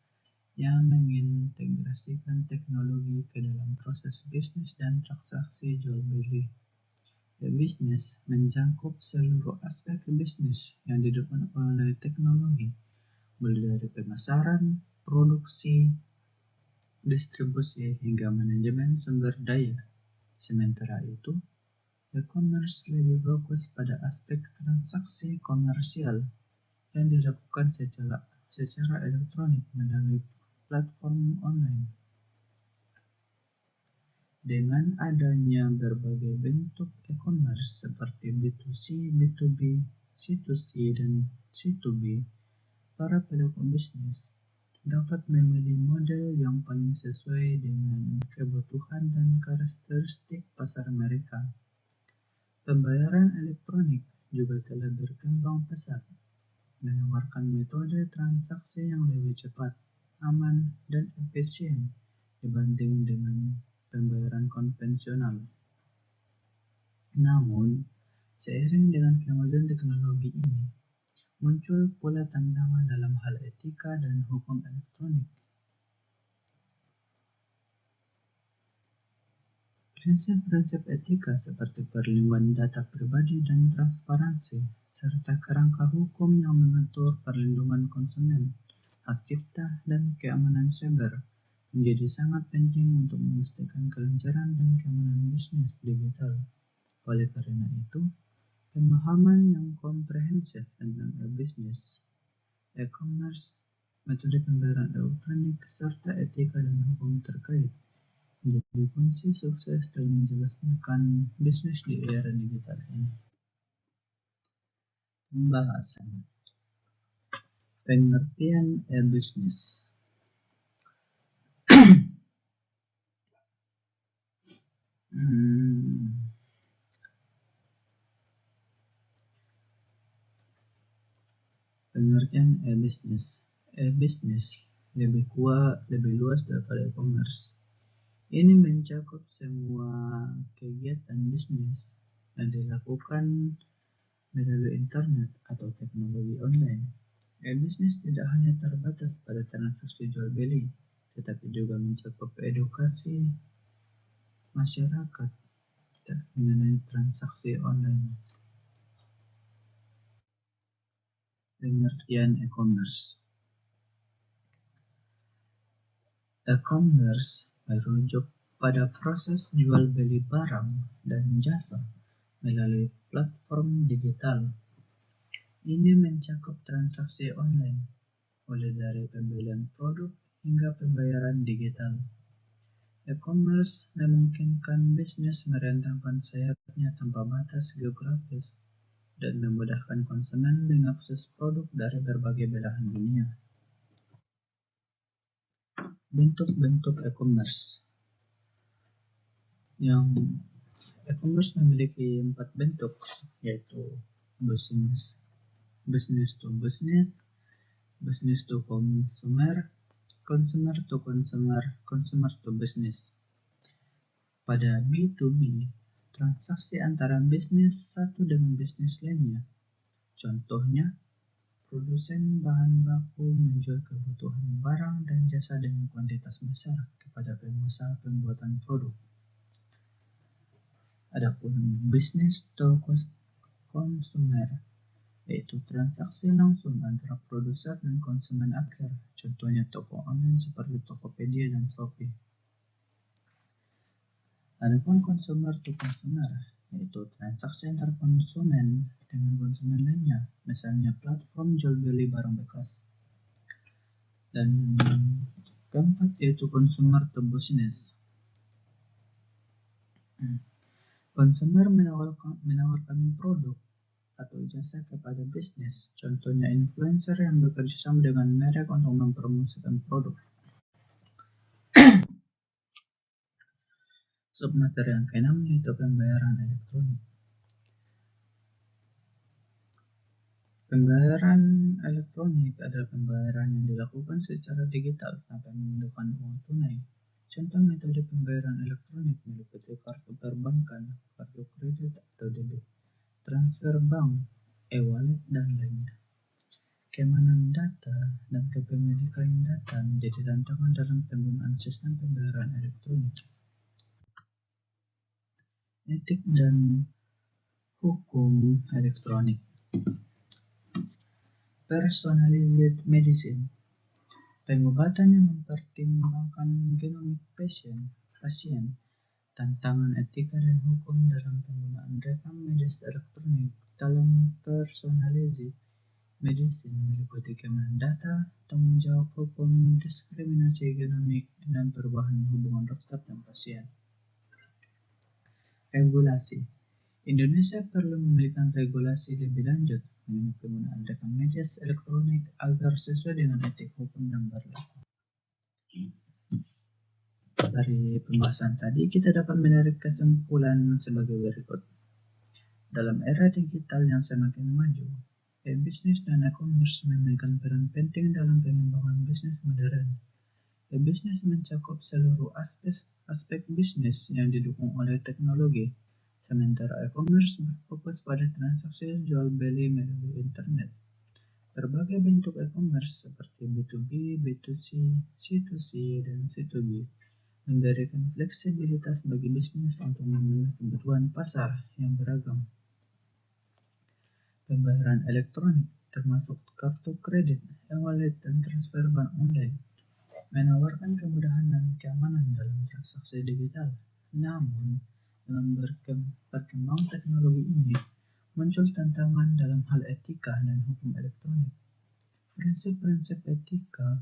yang mengintegrasikan teknologi ke dalam proses bisnis dan transaksi jual beli. E-bisnis mencakup seluruh aspek bisnis yang didukung oleh teknologi, mulai dari pemasaran, produksi, distribusi, hingga manajemen sumber daya. Sementara itu, e-commerce lebih fokus pada aspek transaksi komersial yang dilakukan secara elektronik melalui platform online. Dengan adanya berbagai bentuk e-commerce seperti B2C, B2B, C2C, dan C2B, para pelaku bisnis dapat memilih model yang paling sesuai dengan kebutuhan dan karakteristik pasar mereka. Pembayaran elektronik juga telah berkembang pesat, menawarkan metode transaksi yang lebih cepat, aman, dan efisien dibanding dengan pembayaran konvensional. Namun, seiring dengan kemajuan teknologi ini, muncul pula tantangan dalam hal etika dan hukum elektronik. Prinsip-prinsip etika seperti perlindungan data pribadi dan transparansi, serta kerangka hukum yang mengatur perlindungan konsumen, hak cipta, dan keamanan cyber menjadi sangat penting untuk memastikan kelancaran dan keamanan bisnis digital. Oleh karena itu, pemahaman yang komprehensif tentang e-bisnis, e-commerce, metode pembayaran elektronik, serta etika dan hukum terkait menjadi kunci sukses dalam menjalankan bisnis di era digital ini. Pembahasan pengertian e-bisnis. Pengertian e-bisnis. E-bisnis lebih luas daripada e-commerce. Ini mencakup semua kegiatan bisnis yang dilakukan melalui internet atau teknologi online. E-bisnis tidak hanya terbatas pada transaksi jual beli, tetapi juga mencakup edukasi masyarakat mengenai transaksi online. Pengertian e-commerce. E-commerce merujuk pada proses jual beli barang dan jasa melalui platform digital. Ini mencakup transaksi online, mulai dari pembelian produk hingga pembayaran digital. E-commerce memungkinkan bisnis merentangkan sayapnya tanpa batas geografis dan memudahkan konsumen mengakses produk dari berbagai belahan dunia. Bentuk-bentuk e-commerce. Yang e-commerce memiliki 4 bentuk, yaitu business to business, business to consumer, consumer to consumer, consumer to business. Pada B2B, transaksi antara bisnis satu dengan bisnis lainnya. Contohnya, produsen bahan baku menjual kebutuhan barang dan jasa dengan kuantitas besar kepada pengusaha pembuatan produk. Adapun business to consumer, yaitu transaksi langsung antara produsen dan konsumen akhir, contohnya toko online seperti Tokopedia dan Shopee. Adapun consumer to consumer, yaitu transaksi antara konsumen dengan konsumen lainnya, misalnya platform jual beli barang bekas. Dan keempat yaitu consumer to business. Konsumer menawarkan produk atau jasa kepada bisnis, contohnya influencer yang bekerja sama dengan merek untuk mempromosikan produk. Submateri yang keenam yaitu pembayaran elektronik. Pembayaran elektronik adalah pembayaran yang dilakukan secara digital tanpa menggunakan uang tunai. Contoh metode pembayaran elektronik meliputi kartu perbankan, kartu kredit atau debit, transfer bank, e-wallet, dan lainnya. Keamanan data dan kepemilikan data menjadi tantangan dalam penggunaan sistem pembayaran elektronik. Etik dan hukum elektronik. Personalized medicine, pengobatan yang mempertimbangkan genomik pasien, tantangan etika dan hukum dalam penggunaan rekam medis elektronik dalam personalized medicine meliputi keamanan data, tanggung jawab hukum, diskriminasi genomik, dan perubahan hubungan dokter dan pasien. Regulasi. Indonesia perlu memberikan regulasi lebih lanjut mengenai penggunaan rekam medis elektronik agar sesuai dengan etik hukum yang berlaku. Dari pembahasan tadi kita dapat menarik kesimpulan sebagai berikut. Dalam era digital yang semakin maju, e-bisnis dan e-commerce memainkan peran penting dalam pengembangan bisnis modern. E-bisnis mencakup seluruh aspek bisnis yang didukung oleh teknologi, sementara e-commerce berfokus pada transaksi jual beli melalui internet. Berbagai bentuk e-commerce seperti B2B, B2C, C2C, dan C2B memberikan fleksibilitas bagi bisnis untuk memenuhi kebutuhan pasar yang beragam. Pembayaran elektronik, termasuk kartu kredit, e-wallet, dan transfer bank online, menawarkan kemudahan dan keamanan dalam transaksi digital. Namun, dalam perkembangan teknologi ini, muncul tantangan dalam hal etika dan hukum elektronik. Prinsip-prinsip etika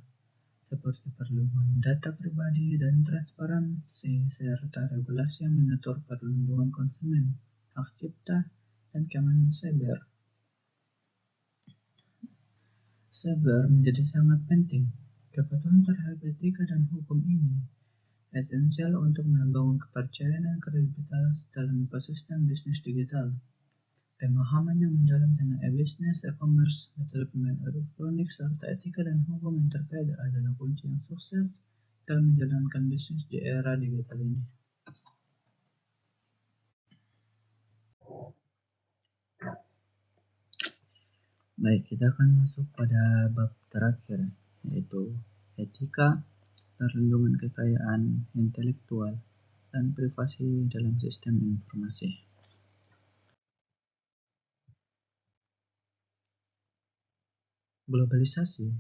seperti perlindungan data pribadi dan transparansi, serta regulasi yang mengatur perlindungan konsumen, hak cipta, dan keamanan cyber menjadi sangat penting. Kepatuhan terhadap etika dan hukum ini esensial untuk membangun kepercayaan dan kredibilitas dalam ekosistem bisnis digital. Pemahaman yang mendalam tentang e-bisnis, e-commerce, metode pembayaran elektronik, serta etika dan hukum yang terkait adalah kunci yang sukses dalam menjalankan bisnis di era digital ini. Baik, kita akan masuk pada bab terakhir, yaitu etika, perlindungan kekayaan intelektual, dan privasi dalam sistem informasi. Globalisasi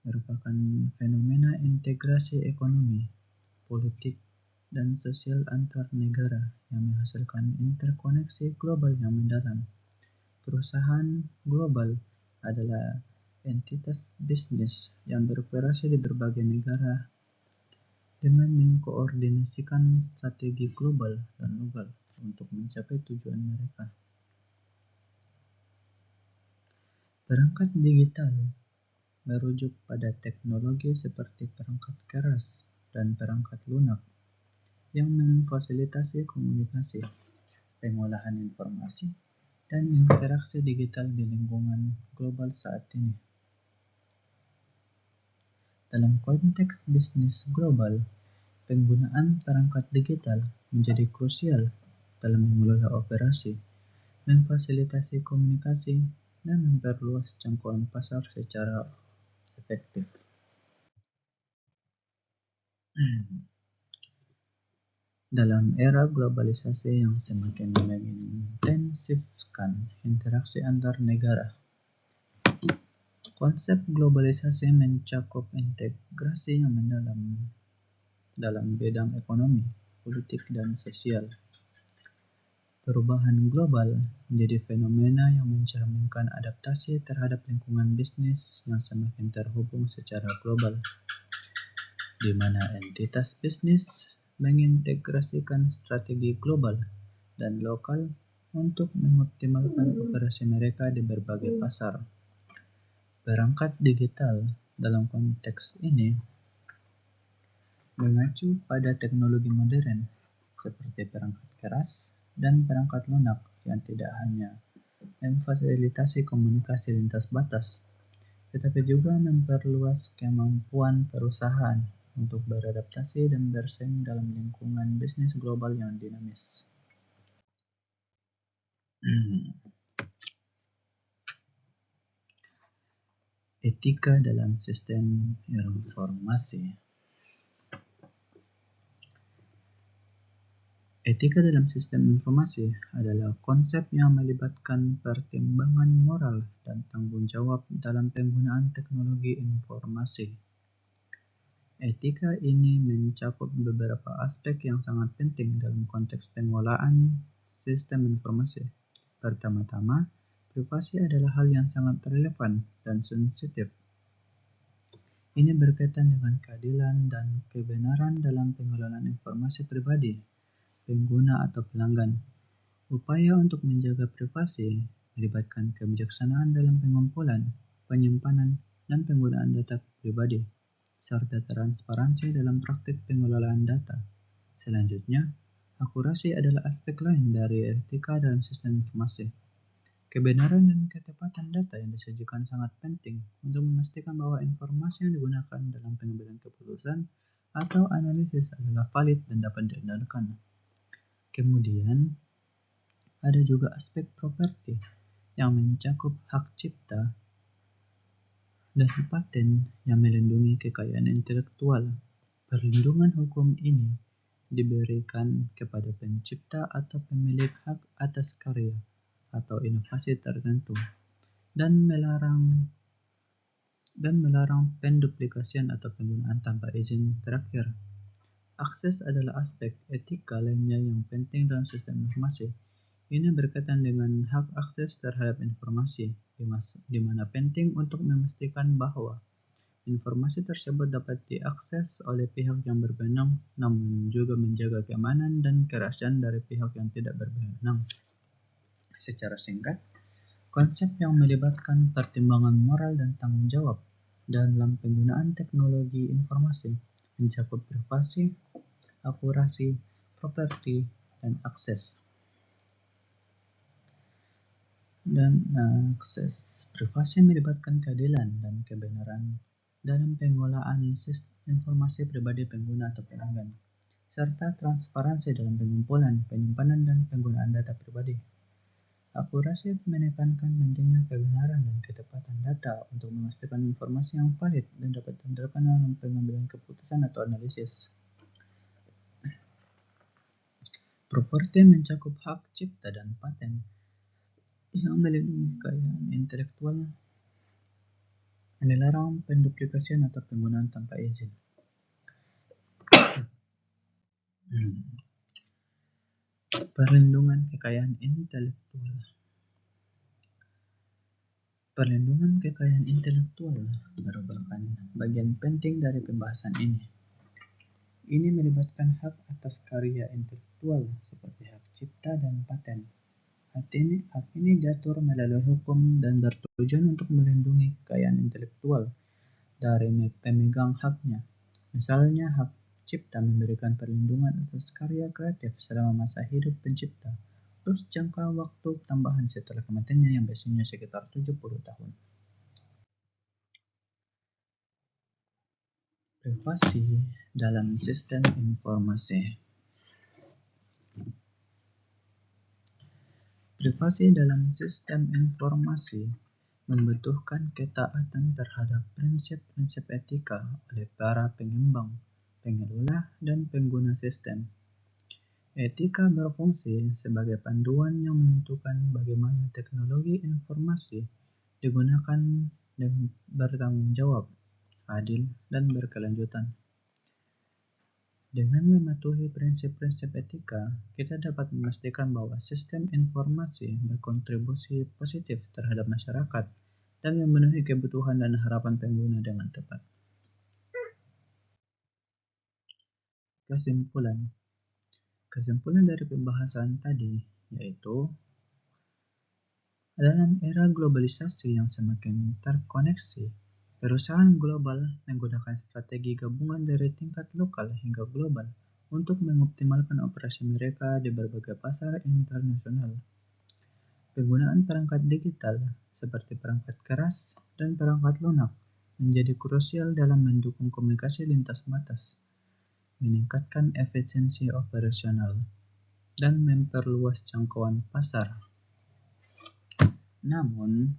merupakan fenomena integrasi ekonomi, politik, dan sosial antar negara yang menghasilkan interkoneksi global yang mendalam. Perusahaan global adalah entitas bisnis yang beroperasi di berbagai negara dengan mengkoordinasikan strategi global dan lokal untuk mencapai tujuan mereka. Perangkat digital merujuk pada teknologi seperti perangkat keras dan perangkat lunak yang memfasilitasi komunikasi, pengolahan informasi, dan interaksi digital di lingkungan global saat ini. Dalam konteks bisnis global, penggunaan perangkat digital menjadi krusial dalam mengelola operasi, memfasilitasi komunikasi, dan memperluas jangkauan pasar secara efektif. Dalam era globalisasi yang semakin mengintensifkan interaksi antar negara, konsep globalisasi mencakup integrasi yang mendalam dalam bidang ekonomi, politik, dan sosial. Perubahan global menjadi fenomena yang mencerminkan adaptasi terhadap lingkungan bisnis yang semakin terhubung secara global, di mana entitas bisnis mengintegrasikan strategi global dan lokal untuk mengoptimalkan operasi mereka di berbagai pasar. Perangkat digital dalam konteks ini mengacu pada teknologi modern seperti perangkat keras dan perangkat lunak yang tidak hanya memfasilitasi komunikasi lintas batas, tetapi juga memperluas kemampuan perusahaan untuk beradaptasi dan bersaing dalam lingkungan bisnis global yang dinamis. Etika dalam sistem informasi. Etika dalam sistem informasi adalah konsep yang melibatkan pertimbangan moral dan tanggung jawab dalam penggunaan teknologi informasi. Etika ini mencakup beberapa aspek yang sangat penting dalam konteks pengelolaan sistem informasi. Pertama-tama, privasi adalah hal yang sangat relevan dan sensitif. Ini berkaitan dengan keadilan dan kebenaran dalam pengelolaan informasi pribadi pengguna atau pelanggan. Upaya untuk menjaga privasi melibatkan kebijaksanaan dalam pengumpulan, penyimpanan, dan penggunaan data pribadi, serta transparansi dalam praktik pengelolaan data. Selanjutnya, akurasi adalah aspek lain dari etika dalam sistem informasi. Kebenaran dan ketepatan data yang disajikan sangat penting untuk memastikan bahwa informasi yang digunakan dalam pengambilan keputusan atau analisis adalah valid dan dapat diandalkan. Kemudian, ada juga aspek properti yang mencakup hak cipta dan paten yang melindungi kekayaan intelektual. Perlindungan hukum ini diberikan kepada pencipta atau pemilik hak atas karya atau inovasi tertentu dan melarang penduplikasian atau penggunaan tanpa izin. Terakhir, akses adalah aspek etika lainnya yang penting dalam sistem informasi. Ini berkaitan dengan hak akses terhadap informasi, di mana penting untuk memastikan bahwa informasi tersebut dapat diakses oleh pihak yang berwenang, namun juga menjaga keamanan dan kerahasiaan dari pihak yang tidak berwenang. Secara singkat, konsep yang melibatkan pertimbangan moral dan tanggung jawab dalam penggunaan teknologi informasi mencakup privasi, akurasi, properti, dan akses. Akses privasi melibatkan keadilan dan kebenaran dalam pengolahan informasi pribadi pengguna atau pelanggan, serta transparansi dalam pengumpulan, penyimpanan, dan penggunaan data pribadi. Akurasi menekankan pentingnya kebenaran dan ketepatan data untuk memastikan informasi yang valid dan dapat diandalkan dalam pengambilan keputusan atau analisis. Properti mencakup hak cipta dan paten yang melindungi kekayaan intelektual Dilarang penduplikasian atau penggunaan tanpa izin. Perlindungan kekayaan intelektual. Perlindungan kekayaan intelektual merupakan bagian penting dari pembahasan ini. Ini melibatkan hak atas karya intelektual seperti hak cipta dan paten. Hak ini diatur melalui hukum dan bertujuan untuk melindungi kekayaan intelektual dari pemegang haknya. Misalnya, hak cipta memberikan perlindungan atas karya kreatif selama masa hidup pencipta, plus jangka waktu tambahan setelah kematiannya yang biasanya sekitar 70 tahun. Privasi dalam sistem informasi. Privasi dalam sistem informasi membutuhkan ketaatan terhadap prinsip-prinsip etika oleh para pengembang, pengelola, dan pengguna sistem. Etika berfungsi sebagai panduan yang menentukan bagaimana teknologi informasi digunakan dengan bertanggung jawab, adil, dan berkelanjutan. Dengan mematuhi prinsip-prinsip etika, kita dapat memastikan bahwa sistem informasi berkontribusi positif terhadap masyarakat dan memenuhi kebutuhan dan harapan pengguna dengan tepat. Kesimpulan. Kesimpulan dari pembahasan tadi yaitu dalam era globalisasi yang semakin terkoneksi, perusahaan global menggunakan strategi gabungan dari tingkat lokal hingga global untuk mengoptimalkan operasi mereka di berbagai pasar internasional. Penggunaan perangkat digital seperti perangkat keras dan perangkat lunak menjadi krusial dalam mendukung komunikasi lintas batas, meningkatkan efisiensi operasional, dan memperluas jangkauan pasar. Namun,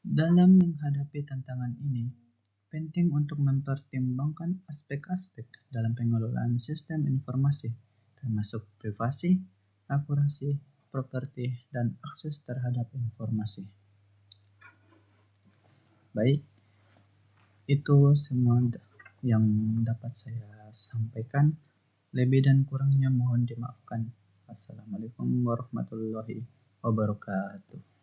dalam menghadapi tantangan ini, penting untuk mempertimbangkan aspek-aspek dalam pengelolaan sistem informasi, termasuk privasi, akurasi, properti, dan akses terhadap informasi. Baik, itu semua yang dapat saya sampaikan. Lebih dan kurangnya mohon dimaafkan. Assalamualaikum warahmatullahi wabarakatuh.